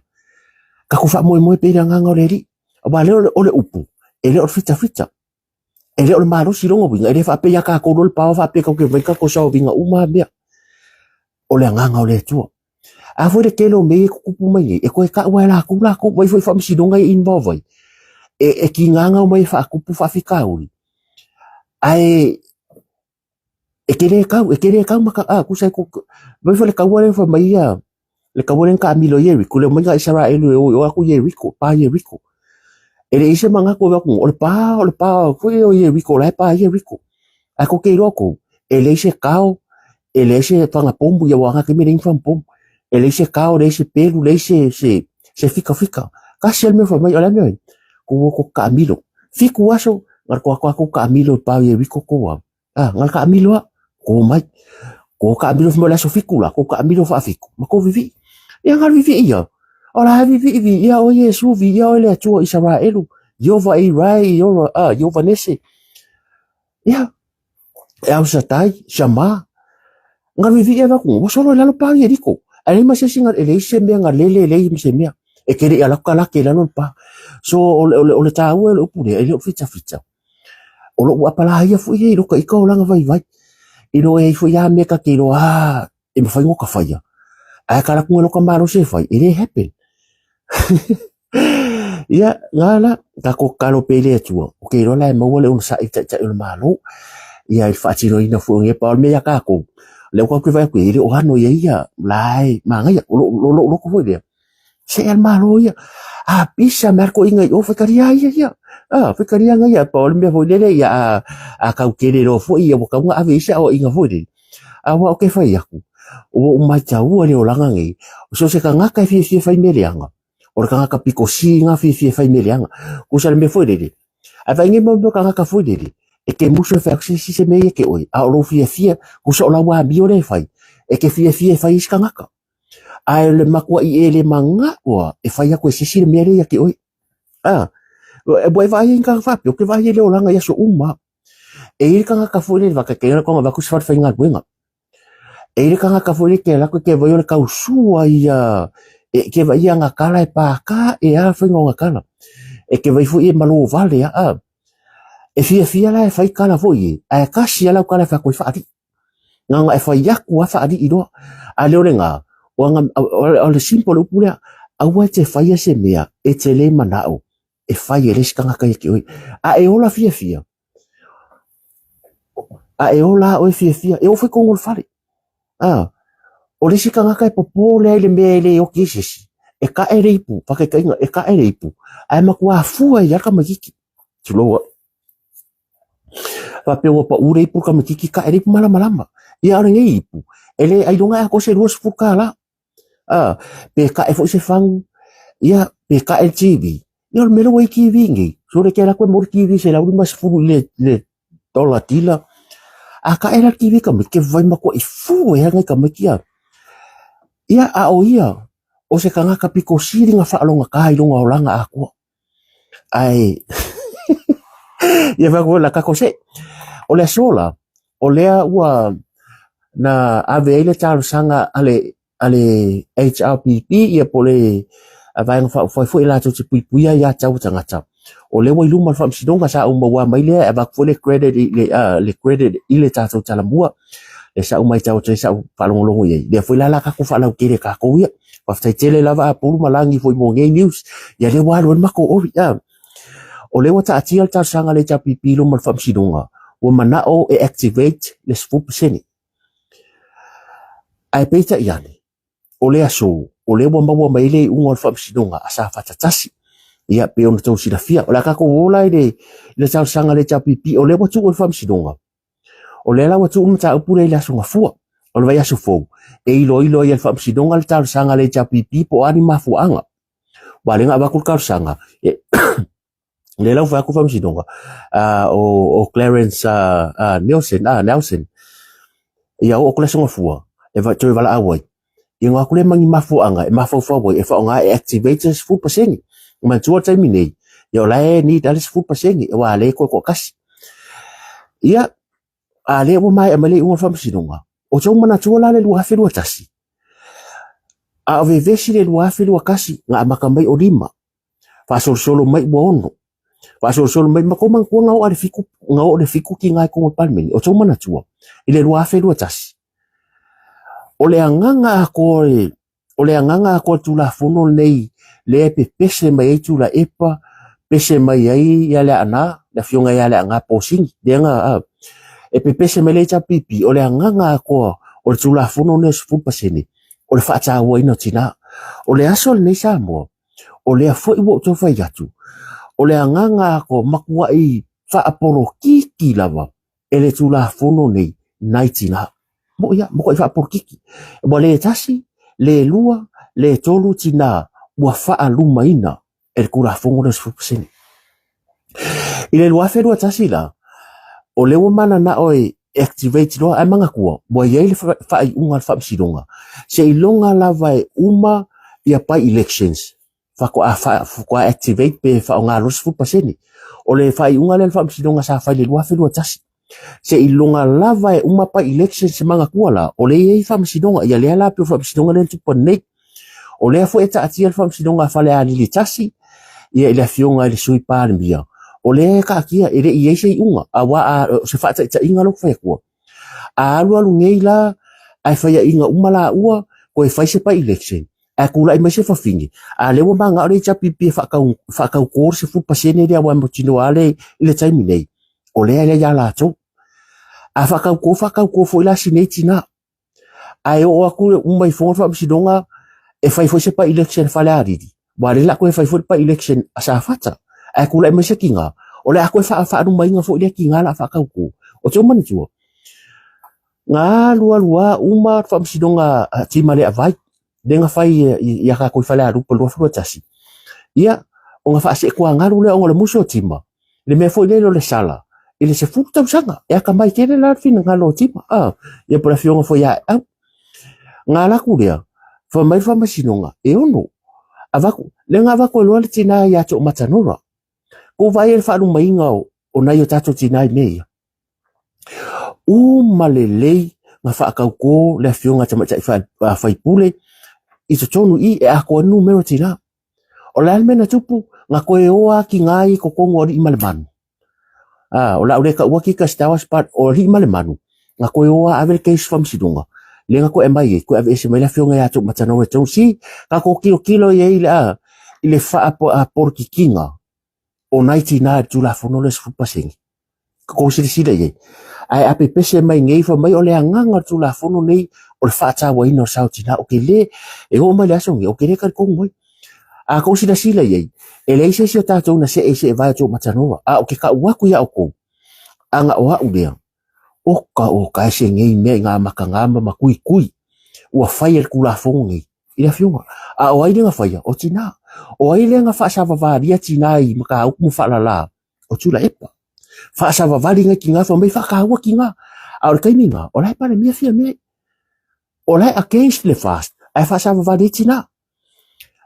ka ko fa mo pe nga ngoreri ba le ole upu e le fita e le o maro si longo winga e fa pe ya ka ko rol pa fa pe ko ke vai ka ko sa winga uma bia o le nganga o le tu a foi de kelo me ko pu mai e ko ka wa la ko vai foi fa si longa involve e ki nganga mai fa ku pu fa fika uri ai e kere ka maka ku sai ko vai foi le ka wa le fa mai ya le ka wa ka milo yeri ku le mai ga Israel o ku yeri ko pa yeri ko ele ise manga ko ba ko le pa ko ye rico la pa ye rico a ko ke roko ele ise kao ele ise fanga pombu ya wanga ke me infam pom ele ise kao le ise pelu le ise se fica ka sel me fa mai ala me ko Camilo fiku aso ngar ko Camilo pa ye rico ko ngar Camilo ko mai ko Camilo mo la so fiku la ko Camilo fa fiku ma ko vivi ya ngar vivi ia ora vivi ia o Yesu vi ia o le atua Israelu Yova Irai Yova Nese ia e au satai shama ngar vivi ia ko solo la lo pa ye diko ale ma se singa ele se me ngar lele se me e kere ala kala ke la no pa so o le tau o pure ele fita o lo apala ia fu ye ro ka iko la vai ino e fu ya me ka kilo e me fai ngo ka fai ai kala ku lo ka maro se fai ele happen ia ngala ka ko kalo pele tua o ke ro la mo le un sa ita o malo ia il faatino ina fu nge pa me ya ka ko le ko ke vai ku ile o hano ia lai manga ia lo ko foi dia se el malo ia a pisa marco inga o fekaria ia fekaria nga ia pa me foi le ia a ka kere ro foi ia ka nga avisa o inga foi awa o ke fai aku o mai tau le o langa ngi so se ka nga ka fi fai meleanga o ka nga ka piko si nga fi fai meleanga ko sa me foi de ava ngi mo ka nga ka foi de e ke muso fa si se me ke oi a lo fi ko so la wa bio le fai e ke fi fai ska nga ka ai le makua i ele manga wa e fai ako se si me le ke oi e boy vai in ka fa pio ke vai le o langa ya so uma e il ka nga ka foi le va ka ke ko va ku sa fa nga buenga e ile kanga ka foi ke la ko ke voi le ka usua ia e ke vai nga kala e pa ka e a foi nga kala e ke vai foi e malo vale e fia la e fai kala foi e ka si ala kala fa ko fa ati nga e fai ya ku fa ati ido a le nga o nga o le simple pula a wa te fai se mea e te le manao e fai e le kanga ka ke oi a e ola fia a e ola o fia e o foi ko ngol fale o le sika ngaka e popo le me le o kisisi e ka ere ipu whakekainga e ka ere ipu ai makua fua i aka makiki tuloa whapeo pa ure ipu ka makiki ka ere ipu malama i are nge ipu ele ai donga ako se ruas fuka la pe ka e fo se fang ia pe ka el TV i or melo wai ki vingi so le ke la ko mor ki vi se la uri mas fu le tola tila aka era ki vi ka me ke vai makua i fu e nga ka makia ia a o ia o se kanga ka piko siri nga whaalonga ka ilonga o langa ako ai ia wako la kako se o le sola o lea ua na ave ele talo sanga ale HRPP ia pole avaenga foi la tu pui pui ia tau tangata o le wai luma fam sidonga sa o mawa mai le ava fole credit le credit ile tatu talamua e sa umai tau te sa palongolongo ye le foi la ka ko fala kere ka ko ia pa fai tele lava pulu malangi foi mo ngai news ya le walo mako o o le wata atia ta sanga le chapipi lo mal fam sidonga o manao e activate le 4% ai peta yani o le aso o le wa mawa mai le un fam sidonga asa fatatasi ia pe on to silafia o la ka ko ola le ta sanga le chapipi o le watu o fam sidonga o le la watu umta upure le aso ngafua o le vai aso fo e ilo ia fam sidonga le ta sanga le chapipi po ani mafuanga wale nga bakul ka sanga le la fa ku fam sidonga o Clarence Nelson ia o kula songa fua e va toi vala awai i ngā kule mangi mafuanga e mafau e whaonga e activators 4% ma tua taimi nei ia o lae ni dalis 4% e wa le ko kasi ia a le o mai amale unga fam sidonga o tau mana tua la le lua whelua tasi a ove vesi le lua whelua kasi ngā makamai o lima whasolo mai ua ono whasolo mai makomang kua ngau le fiku ki ngai kongo palmeni o tau mana tua i le lua whelua tasi o le anganga ako tula fono nei le pese mai tula epa pese mai ai ya le ana la fionga ya le anga posing denga e pese mai le chapipi o le anganga ako o tula fono ne 4% o le faata wa ino tina o le asol nei samo o le fo i wo to fai gatu o le anganga ako makua i fa apolo ki lava ele tula fono nei naitina mo ia mo ko fa porkiki mo le tasi le lua le tolu tina wa fa aluma ina el kura fongo des fupseni ile lua fe lua tasi la o le mana na oi activate lo ai manga kua mo ia ile fa i unga fa sidonga se ilonga la vai uma ia pa elections fa ko activate pe fa nga los fupseni o le fa i unga le fa sidonga sa fa le lua fe lua tasi se ilonga lava e uma pa election se manga kuala o le ei fam sidonga ia le ala pe fam sidonga le tupo nei o le fo eta atia fam sidonga fa le ali tasi ia ile fionga le sui pa le bia o le ka kia ere ia se unga awa se fa ta inga lo fa ku a alu ngei la ai fa ia inga uma la ua ko e fa se pa election a kula i se fa fingi a le wo manga o le chapi pe fa ka ko se fu pasene le awa mo tino ale ile taimi nei o le ya la to a whakau ko fo ila sinei tina. Ai o aku umai fonga fa msidonga e fai fo se pa election fale aridi. Wale la ko e fai fo pa election asa fata. Ai ku la me se kinga. Ole aku e fa anu mai nga fo ile kinga la whakau ko. O te man tua. Nga lua uma fa msidonga tima le avai. Denga fai ia ka ko fale aru polo fo tasi. Ia o nga fa se ko ngaru le o le muso tima. Le me fo ile le sala. Ile se futa usanga. E ka mai kele la fina ngalo tima. Ia por afionga fo ia. Nga la kurea, fa mai fa masinonga, e ono. Avaku, le nga avaku loa le tina ia to matanora. Ko vai e whaanu mainga o nai o tato tina i mea. Malelei, nga whaakau ko, le fionga tamatai whaipule, i to tonu i e ako anu mero tina. O le almena tupu, nga koe oa ki ngai ko kongo ori i malemanu. O la ure ka ua ki ka stawa spat ori i malemanu. Nga koe oa avele keis whamsidonga. Lenga ko e mai ko ave se mai la fionga ya to matano e tau si ka ko kilo ye ile fa a porki kinga o 99 tu la fono le fu passing ko si ye ai ape pese mai ngei fa mai o le nganga tu la fono nei o le fa ta wa ino sauti na o ke le e o mai la songi o ke le ka ko moi a ko si ye e le se ta to na se vai to matano o ke ka wa ku ya o ko anga o u o ka se ngei me nga makangamba makui ua fai el kula fongi ila fionga o ai nga fai o tina o ai nga fa sa vavaria tina i maka au mu fa la o tula epa fa sa vavari nga kinga fa mai fa ka wa kinga a o kai minga o lai para mia fia me o lai against le fast ai fa sa vavari tina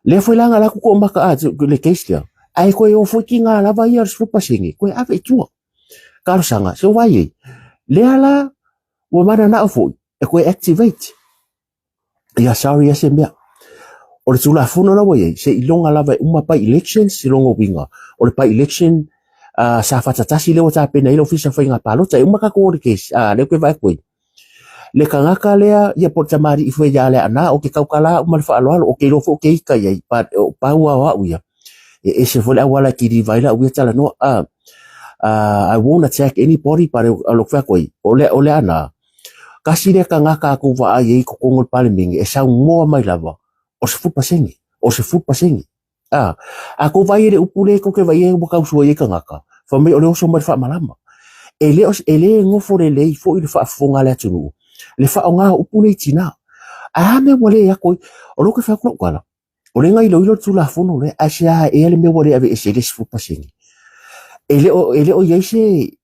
le foi langa la ko maka le keistia ai ko o foi kinga la vai ar fu pasingi ko ave tua karo sanga so vai Leala, wa mana na fo e ko activate. Ya sorry ya se mea. O le tula fono na wae se ilonga lava uma pa elections se longa winga. O le pa election sa fatatasi le wata pena ile ofisa fa inga palota e uma ka ko case le ko vai ko. Le kangaka lea ya portamari ifo ya le ana o ke kaukala uma le fa alo o ke lo fo ke ka ye pa wa uya. E se fo le wala ki di vai la uya tala no I won't attack anybody but look fa koi ole ana kasi le kanga ka ko va ai ko ngol palming e sa mo mai lava o se fu pasengi ako vai le upule ko ke vai e bo ka uso ye kanga ka fa me ole so mai fa malama ele ngo fo le fo ile fa fonga le tunu le fa nga upule tina me wole ya koi o lo ke fa ko kala ole ngai lo ilo tula fono le asia ele me wole ave ese le fu pasengi ele o yese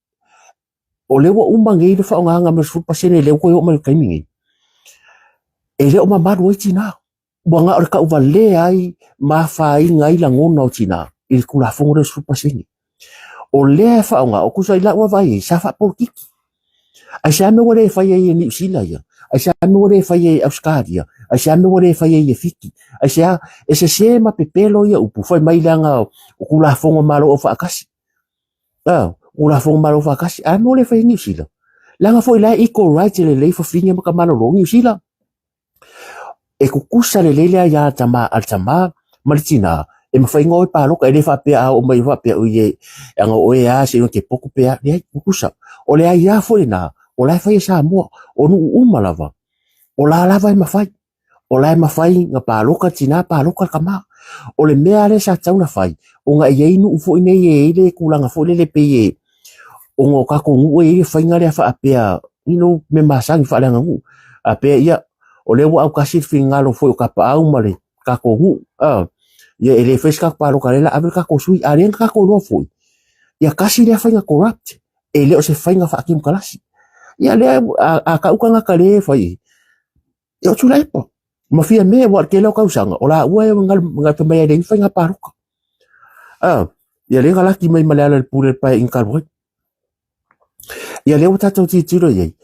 o le wa umbangi le fa nga me fu pasene le ko yo mal kaimingi ele o mamaru tina wanga o ka uvale ai ma fa ngai la ngona o tina il kula fongo le fu pasene o le fa nga o kusa ila wa vai sa fa por kiki ai sa me wale fa ye ni sila ya ai sa me wale fa ye auskaria ai sa me wale fa ye fiki ai sa ese se ma pepelo ya upu foi mai langa o kula fongo malo o fa kasi ula fo malo fa kasi a mo le fa ni sila langa foi la equal right le fa finya maka malo lo ni sila e ku kusa le ya tama al tama martina e ma fa ngoi pa lo ka le fa pe a o mai fa pe o ye anga o ya se no ke poku pe a le kusa o le ya foi na o la fa sa mo o nu malava o la lava ma fai o la ma fai nga pa lo ka tina pa lo ka kama o le mea le sa tauna fai o nga ye inu fo ine ye le kulanga fo le pe ye o ngo ka ko ngu e fai nga le fa apea ino me masang fa langa ngu apea ia o le wa ka si finga lo fo ka pa au male ka ko ngu ye ele feska pa lo ka le ave ka ko sui aren ka ko lo fo ia kasi le fai nga corrupt ele o se fai nga fa kim kalasi ia le a ka ukanga ka le fai yo tula epo ma fia me wa ke lo ka usanga ola ua ngal pe mai ding fa nga paruka ya le ngala ki mai malala le pule pa in kalbo ya le uta to ti tiro ye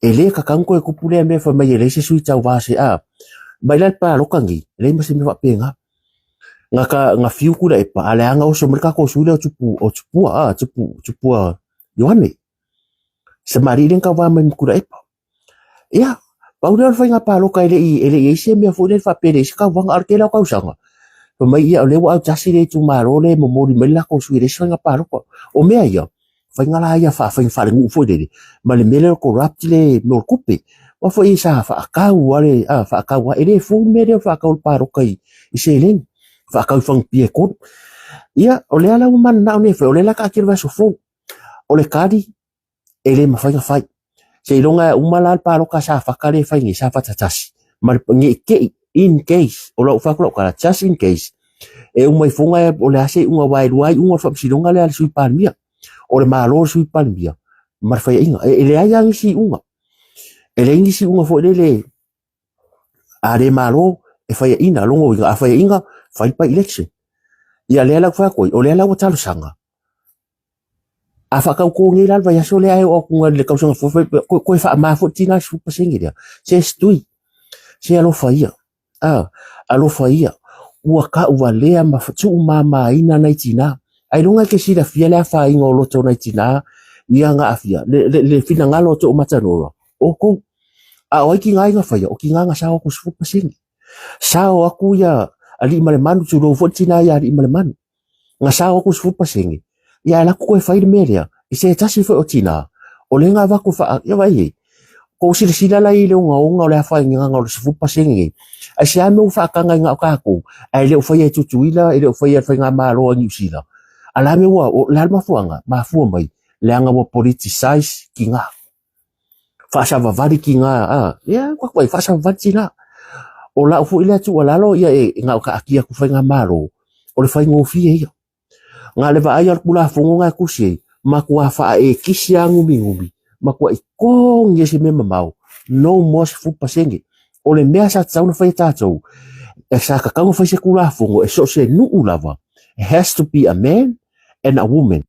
ele ka kanko e kupule me fa mai le se sui tau va se baila pa lo kangi le ma se me va penga nga fiu kula e pa ale anga o so merka ko sui le tupu yohane se mari le ka va me kula e pa ya Paulo fa nga palo ka ele se me fo le fa pele ska wanga arkela ka usanga. Pa mai ia le wa tasi le tu maro le mo mori mela ko su ile nga palo ko. O me ia. ngala ia fa ngu fo de ma le mele corrupt le no kupe wa fo isa fa ka wale fa ka wa ele fu mele fa ka paro kai iselen fa ka fang pie ko ia ole ala man na ne fa ole la ka kirva so fo ole kadi ele ma fa se ilonga umala paro ka sa fa ka le fa ngi sa fa tatasi ma ngi ke in case ola fa ko ka just in case e umai funga e ole ase unga wai unga fa silonga le al sui palmia o le malo sui palmia mar fa inga ele aya ngi unga ele ngi si unga fo le a le malo e fa ina longo inga fa inga fa pa election ia le la fa ko o le la wa talo sanga a fa ka ko ngi la va ya so le ai o ko le ka so fo ko fa ma fo tina su pa singi dia se stui se alo fa ia alo fa ia ua ka ua lea mafatu mama ina nai tina ai lunga ke sida fia le fa ingo loto nai tina ia nga afia le fina nga loto matanora o ko a o ki nga fa o ki nga sa ko su pasing sa o aku ya ali male manu tu lo fotina ya ali male manu nga sa ko su pasing ya la ko fa ile melia ise tasi fo tina o le nga va ko fa ya vai ko sila la ile nga le fa nga su pasing ai sia me fa ka nga ka ko ai le fa ye tutuila ile fa ye fa nga malo ni sila ala me wa la ma fu mai le nga wo politicize ki nga fa sa va vari ki nga ya kwa fa sa va tina o la fu ile tu wala lo ya nga ka akia ku fa nga malo o le fa ngo fi ye nga le va ai ku la fu nga ku si ma ku fa e kisia ngumi ma ku ko nge se me mau no mos fu pasenge o le mea sa tsauna fai tātou e sa kakango fai se kula fongo e so se nuu lava it has to be a man and a woman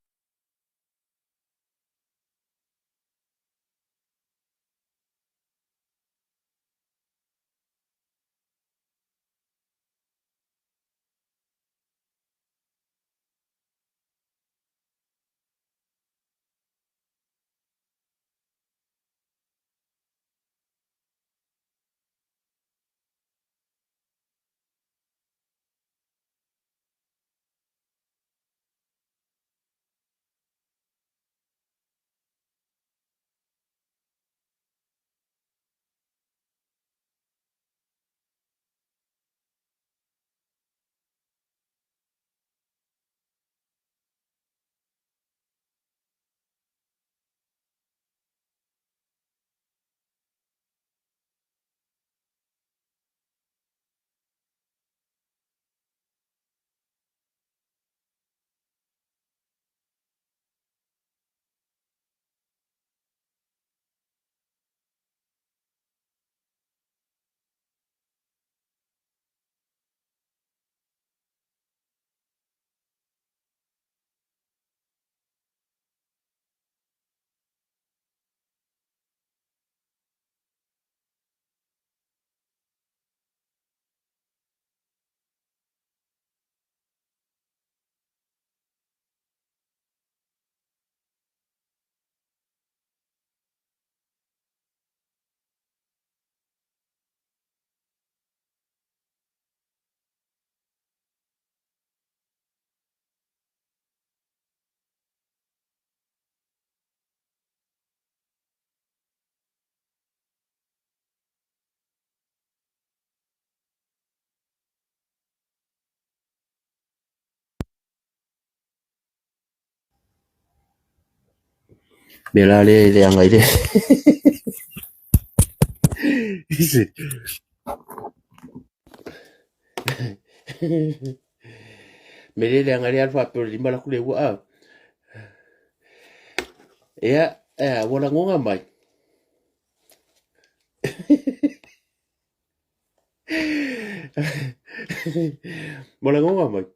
bela le anga ile mele le anga le alfa pero limba la kule wa ya wala ngonga mai wala ngonga mai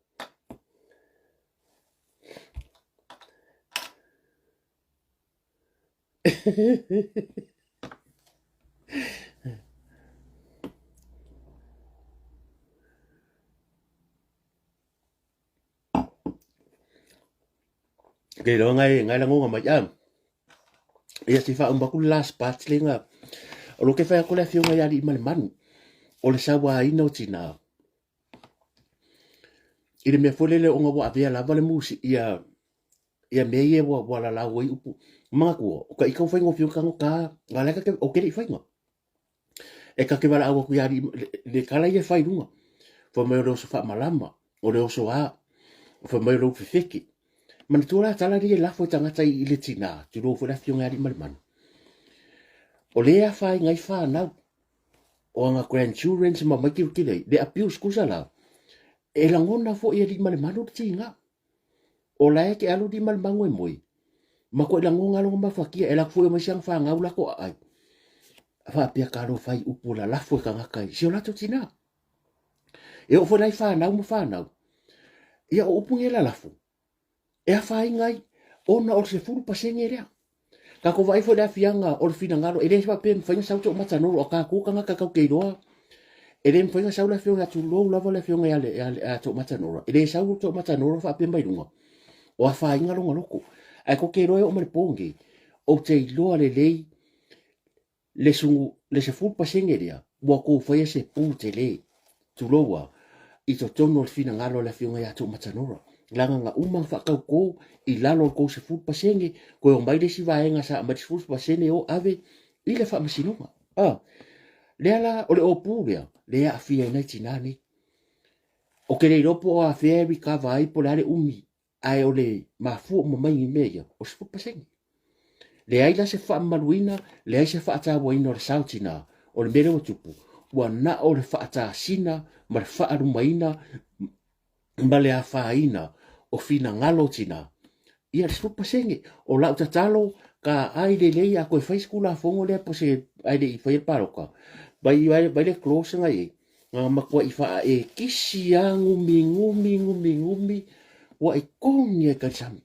ke lo ngai la ngonga mai ia si fa umba kul last part linga o lo ke fa ko le fiunga ya di manu o le sawa ina o tina ile me folele o ngwa avia la vale musi ia ia me ia wa la la wai upu mga ko o ka ikau whaingo whio kango ka ngā leka ke o kere i whainga e ka ke wala awa ku yari le kala ia whai runga wha mai reo so wha malama o reo so a wha mai reo whiwheke mana tūra tala ria lafo tangata i le tina tu reo whara whio ngari malimanu o lea whai ngai whanau o anga grandchildren se mamaki ukirei le apius kusala e langona fo ia di malimanu tinga o lae ke alu di malimangu e moi ma ko langonga lo ma fakia e la fu ma siang fa ngau la ko ai fa pia karo fai upu la fu ka ngakai si ola to tina e o fo dai fa na mo fa na ia o upu ngela la fu e a fa ngai ona o se fu pa sengere ka ko vai fo da fianga o fina ngalo e le fa pe fa sa to ma tano o ka ku ka ngaka ka ke ro e le fa sa la fianga tu lo la vola fianga ya le to ma tano e le sa to ma tano fa pe mai lunga o a fa ngalo ngalo ai ko ke roe o me pongi o te loa le sungu le se fu pasengeria wa ko foi se pu te le tu loa i to tono fina ngalo le fiunga ya tu matanora langa nga uma fa ko i lalo ko se fu pasenge ko o mai de si vaenga sa ma fu pasene o ave i le fa masinunga le ala o le o puria le a fia na tinani o ke le ropo a fievi ka vai po le umi ai o le mafu mo mai meia o se paseng le ai la se fa maluina le ai se fa ta waina o sautina o le mero tupu wa na o le fa ta sina ma le fa arumaina ma le afaina o fina ngalo tina ia se paseng o la tatalo ka ai le le a ko fa skula fongo le po se ai le fa paroka bai le close ngai ma ko i fa e kisia ngumi wa e kongi e kansami.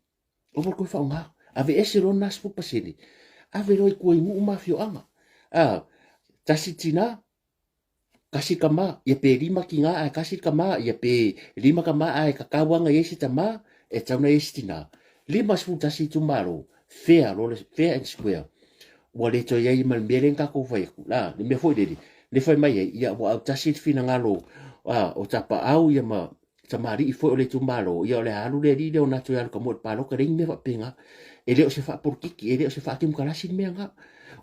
O mo koe whaunga. Ave ese ro nas po pasini. Ave roi kua i muu mafio anga. Tasi tina. Kasi kama. Ia pe lima ki ngā ai kasi kama. Ia pe lima kama ai kakawanga esi tama. E tauna esi tina. Lima sfu tasi tumaro. Fair and square. Wa le to iai malmere kako whaiku. Le me foi deri. Le fai mai ia wa au tasi fina ngalo. O tapa au ia ma. Tamari i foi o le tumalo ia o le alu le ri le ona to ia ka mo palo ka ring me fa pinga e le o se fa por kiki e le o se fa kim kala sin me nga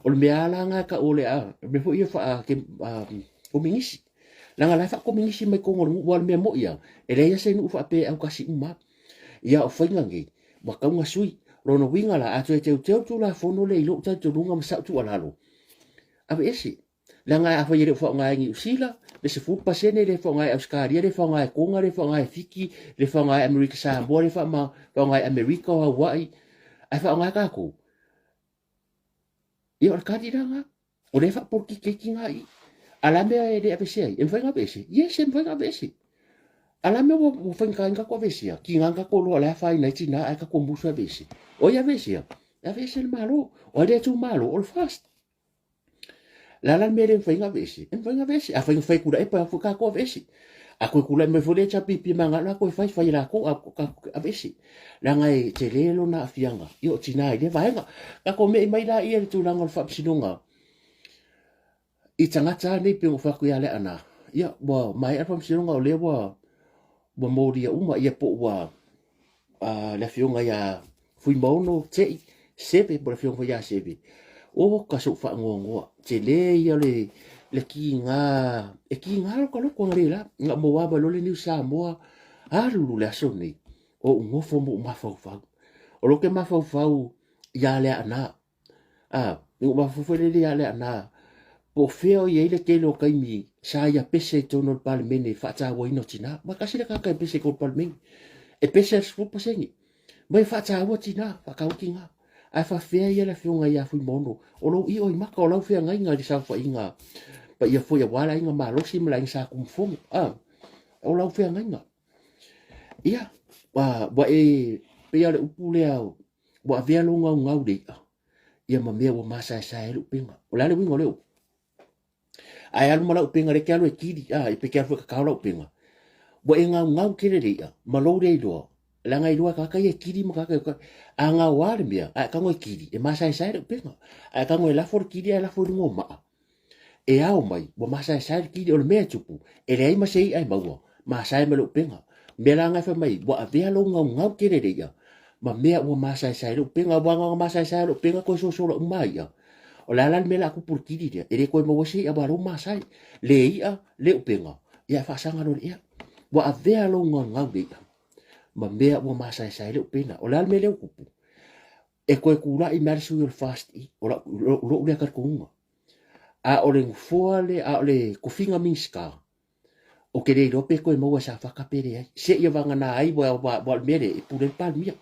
o le ala nga ka o le a me foi ia fa ke o mingisi la nga la fa ko mingisi me ko ngor wa me mo ia e le ia se nu fa pe au kasi uma ia o foi ngangi wa ka nga sui rono winga la a te tu la fono le ilo ta tu lunga sa tu ala lo ave esi la nga a fa yere fa nga ngi usila le se fu pasene le fa ngai Australia le fa ngai konga le fa ngai fiki le fa ngai America Samoa le fa ngai America o Hawaii ai fa ngai ka ko i or ka diranga o le fa por ki ke ngai ala me e de apese en fa ngai apese yes en fa ngai apese ala me wo fa ngai ka ko apese ki ngai ka ko lo la fa ina tina ai ka ko musu apese o ya apese el malo o le tu malo o fast la mere fainga vesi en fainga vesi a fainga fai kula e pa fu ka ko vesi a ko kula me fole cha pipi manga la ko fai la ko a vesi la ngai te lelo na fianga yo tina i le vaenga ka ko me mai la i e tu langa fa sinunga i tangata ni pe fa ku ya le ana ya bo mai fa sinunga o le bo mori uma ia po wa la fianga ya fui mono te sebe bo la fianga ya sebe o ka so fa ngongo te le ia le ki nga lo ka lo ko ngela nga mo wa ba lo le ni sa mo a lu le so ni o ngofo mo ma fa o lo ke ma fa ya le ana ni ma fa le ya le ana po feo ye le ke lo kai mi sa ya pese to no parliament fa ta wo ino tina ma ka si le ka pese ko parliament e pese fu pasengi mai fa ta wo tina fa ka ki nga ai fa fea ia la fiunga ia fui mono o lo i o i maka o lau fea ngai ngā di sa fa inga pa ia fui a wala inga ma lo si mala inga sa kumfongo o lau fea ngai ngā ia wa e pe ia le upu le au wa vea lo ngau ngau de ia ma mea wa masa sa e lupinga o la le wingo leo ai alu mala upinga le ke alu e kiri i pe ke alu ka kaula upinga wa e ngau kere de ia ma lo de iloa la ngai lua ka e kiri mo ka anga wale mia a ka ngoi kiri e masa sai de penga a ka ngoi la for kiri a la for ngoma e ao mai bo masa sai kiri o me tupu e le ai ma sei ai maua ma sai me lo penga me la ngai fa mai bo a vea lo ngau kere de ia ma mea ua masai lo penga wanga masai lo penga ko so so umai ya o la la mela ku purkiri dia ele ko mo wasi aba ro masai le ia le penga ia fa sanga lo ia wa avea lo nganga be ma mea ua masai lo pena o la mele ku e ko kula i mer su fast i o lo le ka kunga a o le foale a o le kufinga minska o ke le rope ko mo sa fa kapere ai se ia vanga na ai wa mele e pure palmia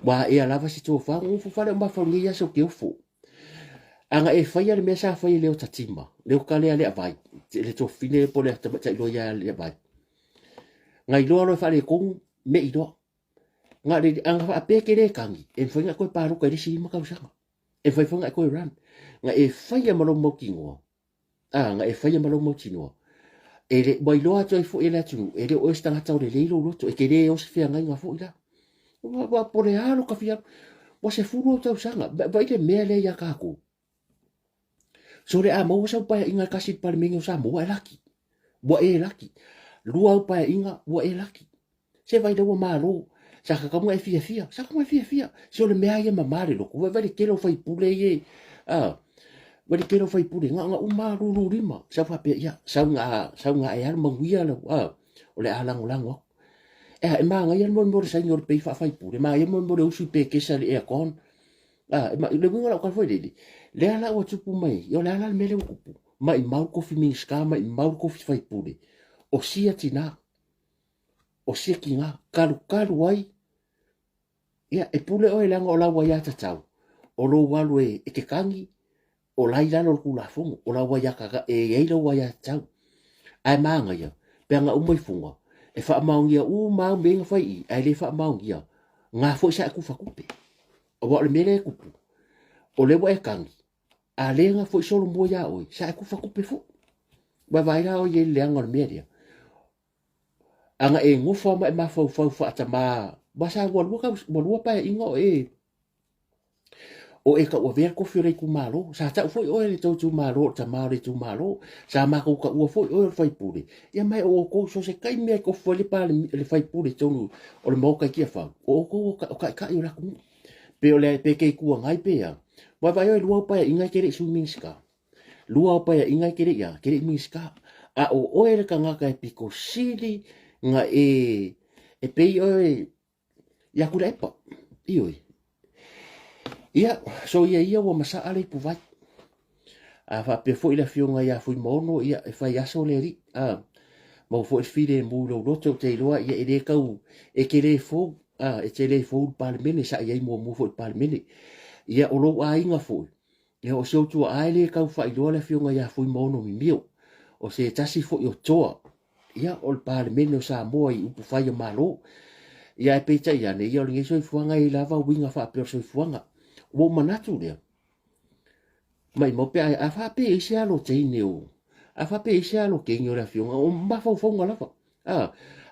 wa e ala va si to fa un fu fale ma fa ngia so ke fu anga e fa ia le mesa fa ile o tatima le o kale ale vai le to fine po le ta lo ya le vai ngai lo fa le kong me i do nga le anga fa pe ke le kangi e fa nga ko pa ru ka le si ma ka usanga e fa nga ko ran nga e fa ia ma lo mo kingo nga e fa ia ma lo mo tino e le mai lo ato e fu ele atu e le o sta nga tau le lo to e ke le o se fia nga fu ila wa por alo ka fia wa se fu lo tau sanga ba ile me le ya ka ku so le a mo sa pa inga kasi pa le mengo sa mo e laki wa e laki lua pa inga wa e laki se vai do malo sa ka mo e fia sa mo e fia so le me ai ma mare lo ko va le kelo fai pule ye wa le kelo fai pule nga u malo lu rima sa fa pe ya sa nga e al mo wia lo o le alang lango e ma nga yan mo sa nyor pe fa fai pule ma yan mo usu pe ke sa le e kon ma le winga la ka foi le ala o tupu mai yo le ala mele kupu mai mau kofi min ska mai mau kofi fai pule o sia tina o sia kinga kalu ai ia e pule o langa o la wa ya tatau o lo walu e ke kangi o lai lalo ku la fungo o la wa ya ka e lo wa ya tau ai manga ya pe nga umoi fungo e fa maungia u mau benga fai ai le fa maungia nga fo sa ku fa kupe o wa le mele kupu o le wa e kangi a le nga fo solo mo ya oi sa ku fa kupe fo ba vai la o ye le ngor media anga e ngofa ma ma fa atama basa wa pa ingo o e ka o ver ko fere ku malo sa ta foi o le tu malo ta malo tu malo sa ma ko ka o foi o fai pure ya mai o ko so se kai me ko foi le pa le fai pure tonu o le mo ka ki fa o ko ka yo la ku pe o le pe ke ku ngai pe ya wa vai o lua pa inga kere su minska lua pa inga kere ya kere minska a o e ka nga ka piko sili nga e pe o ya ku le pa ioi ia so ia wa masa ale pu vai a fa pe foi la fionga ia foi mono ia e fai aso le ri mo foi fide mu lo to te loa ia e kau e kere fo e te le fo pa le mene sa ia mo foi pa le mene ia o lo a inga foi ia o so tu ai le kau fai lo la fionga ia foi mono mi mio o se tasi fo yo toa ia o pa le mene sa mo i upu fai malo ia e pe ia ne ia o ngi so fuanga i lava winga fa pe so fuanga wo manatu le mai mo pe a fa pe isi alo te neo a fa pe isi alo ke nyo la fionga o ma fa fonga la fa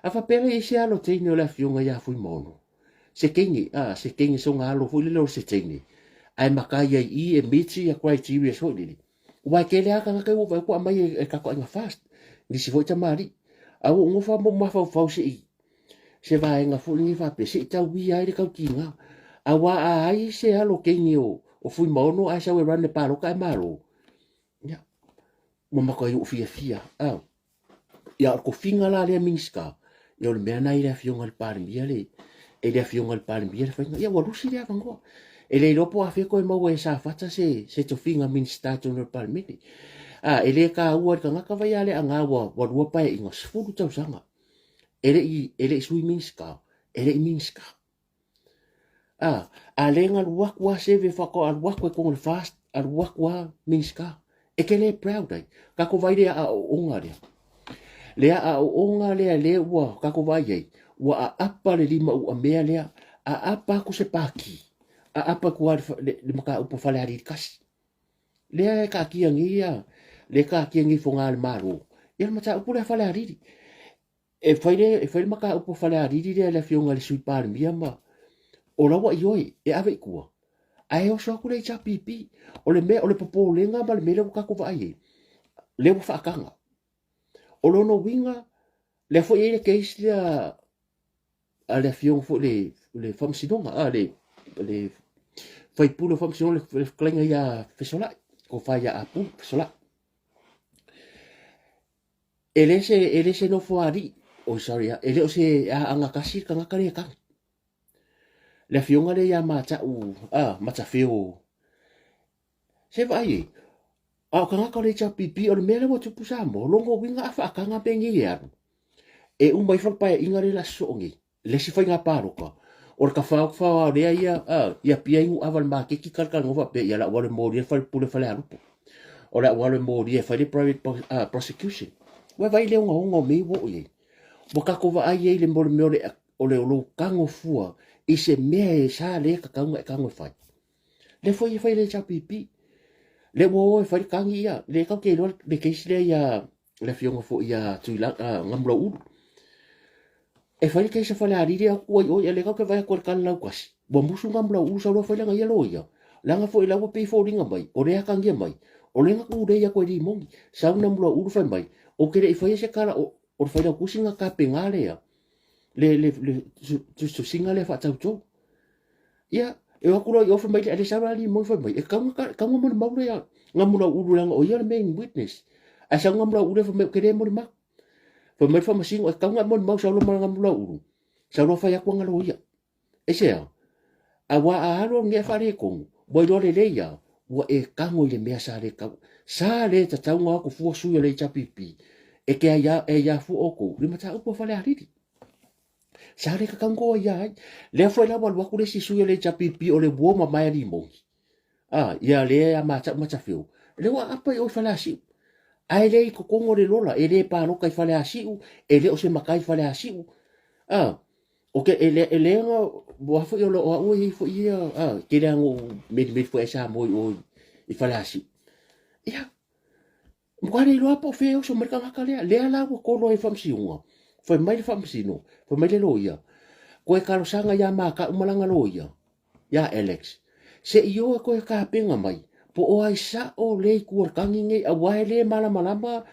a fa pe isi alo te neo la fionga ya fu mono se kengi so ngalo fu le lo se teni ai makaya i e miti ya criteria so ni wa ke le aka ka wo ko mai e ka ko nga fast ni si vo ta mari a wo ngo fa mo ma fa se va nga fu ni fa pe se ta wi ai le ka kinga awa ai se alo kengi o fui mono ai sa we ran le paro kai malo ya mo ma ko yu fia ya ko finga la le minska yo le mena ile fionga al par miele e le fionga al par miele fa ya wa lusi le vango e le lopo a fe ko mo we sa fata se to finga minsta to no par miele e le ka u ka ngaka vai ale anga wa lu pa inga sfu to sanga ele sui minska ele minska alenga luakwa seve fako aluakwa kong le fast aluakwa minska e ke le proud ai ka ko vai a onga le a onga le wa ka ko vai ai wa a apa le lima u mea le a apa ku se paki a apa ku le maka upo fale ari kasi le ka kiangia le ka kiangi fonga al maru ia mata upo le fale ari e fai maka upo fale ari le fionga le sui par miama o lawa ioi e ave kua ai o so ku le pipi o le me o le popo le nga mal me le ka ku vai le wo fa kanga o lo no winga le fo ele ke isia ale fiong fo le famsinonga le fai pulo famsinonga le klenga ya fesola ko fa ya apu fesola ele se no fo ari o sorry ele o se anga kasir kanga kare ka le fionga le ya mata u mata feo se vai kanga kare cha pipi o le mele mo tupu sa mo longo winga afa kanga pengi ya e un mai fa inga le la songi le si fai nga paroka or ka fa le ia pia ingu aval ma ke ki kal ngova pe ya la wale mo dia fa pule fa le alupo o la wale mo dia fa le private prosecution wa vai le ngo me wo ye mo ka ko va ai le mo le o le lo kango fua i se me sa le ka kango fa le foi le cha pipi le wo fa kangi ya le ka ke lo le ke le ya le fiongo fo ya tu la ngamlo u e fai ke se fa la ri o le ka ke vai ko kan la kwasi bo musu ngamlo u sa lo fa nga yelo ya la nga fo ila wo pe fo ringa mai o le ka ngia mai o le nga ku de ya ko di mongi sa una mlo u fa mai o ke le fai se kala o fa la kusinga ka pengale ya le tu singa le fa tau ya e wa kulo yo fa mai le sa li mo fa mai e ka mo mo ya ngamlo u la o ya main witness asa ngamlo u le fa mai ke le mo ma fa mai fa masingo e ka mo sa lo ngamlo u sa lo fa ya ko ngalo ya e se awa alo nge fa le ko bo lo le ya wa e ka mo le me sa le ta tau nga ko fu su le cha pipi e ke ya fu oko le mata upo fa le ariti sa le ka kango ya le fo la wa ku le si su le cha pipi o le bo ma mai ni mo ya le mata fiu le wa apa o fa la si ai le ko kongo le lola e le pa no kai fa le asiu e le o se makai fa le asiu o ke ele nga bo fa yo lo o i fo ia ke le ngo me fo esa mo o i fa le asiu ya mo le lo apo fe o so merka ka le la ko lo e fam si unga foi mai fam si no foi mai le lo ia ko e karo sanga ya maka umalanga lo ia ya Alex se yo ko e ka penga mai po o ai sa o le ku kangi ngai a wai le mala malamba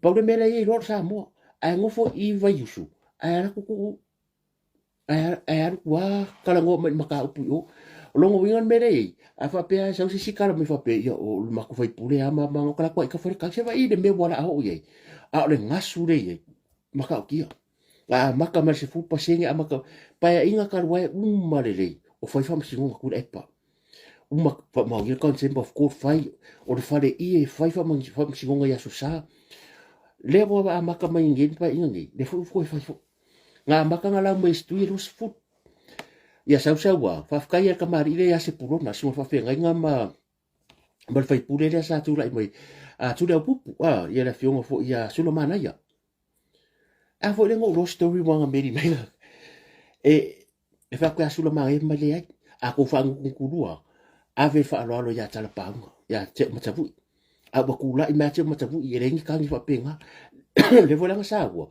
pa le mele i lor sa mo ai ngofo i vai yusu ai ara ku ai ara wa kala ngo maka upu o longo wingan mele a fa pe sa si kala mi fa pe yo o maku fai pule ama ma kala ko ka fa ka se vai de me wala o ye a le ngasu le ye maka o kia maka ma se fu pasinga maka pa inga ka wai le o fai fam singo ku epa uma ma ye concept of court fai o le fale i fai fam singo ya susa le bo maka ma ingin pa ingi le fu fai nga maka ngala mo istui lus fu ya wa fa kai ka mari le ya se puro na so fa fe nga ma bal fai pure le sa tu lai mai tu le pupu ya la fiongo fo ya sulo mana ya fo le ngo lo story wanga meri mai e fa ka sulo mai ma le ai ko fa ngulua ave fa lo ya tala pa ya te matavu ba kula i mate matavu i rengi kangi fa penga le vola nga sawa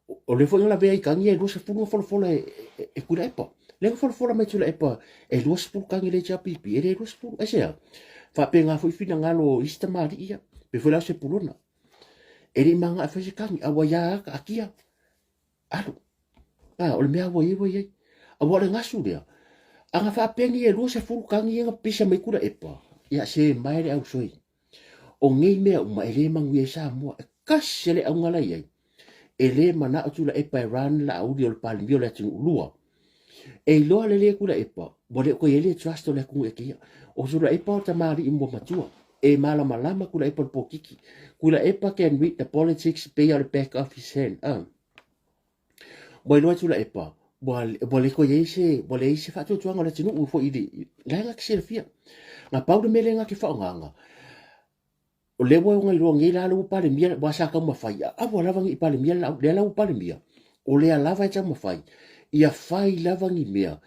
o le vola la vei kangi e lo se fu fo e kula epa le fo mai tula epa e lo se fu kangi le cha pipi e lo se fu e se fa penga fo fina ngalo ista mari ia pe vola se pulona e ri manga fa se kangi awa ya akia alo o le mea wo ye awa le ngasu dia anga fa pengi e lo se fu kangi nga pisa mai kula epa ya se mai le au soi o ngei mea uma ele mangu e sa mua e kasele au ngala iai ele mana atu la epa e ran la au diol pali mio le tinu ulua e loa le le kula epa bole ko ele trust o le kungu e kia o sura epa o tamari imbo matua e mala malama kula epa po kiki kula epa can read the politics pay on the back of his hand bole loa tula epa bole ko bole ise fa tu tuanga le tinu ufo idi la nga kisele fia nga pau de mele nga ki fa nganga o le wo ngai ro ngai la lu pale mia ba sa ka ma fai a bo lava ngi pale mia la la pale mia o le lava cha ma fai ia fai lava ngi mia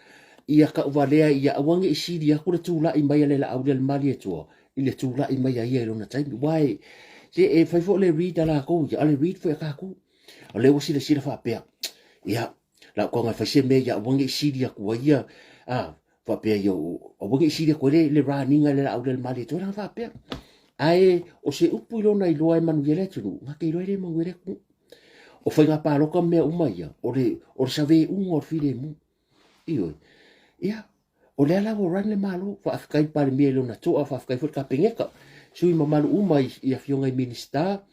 ia ka valea ia wangi isi dia ku tu la i mai le la au del mali tu i le tu la i mai ia lo na tai wai se e fai fo le read la ko ia le read fo ka ku o le wo si le si fa pe ia la ko nga fa se me ia wangi isi dia ku ia fa pe yo o wangi isi dia ko le running le au del mali tu la fa pe ai o se upu lo nai loa e manu yele tunu nga ke loa le mangu ele ku o whainga pāloka mea umaia, o le sawe unga o while mu. Ioi, ia, o le ala o ran le malo, whaafikai pare mea leo na toa, whaafikai fwoi ka pengeka, sui mamalu umai i a fionga i minista,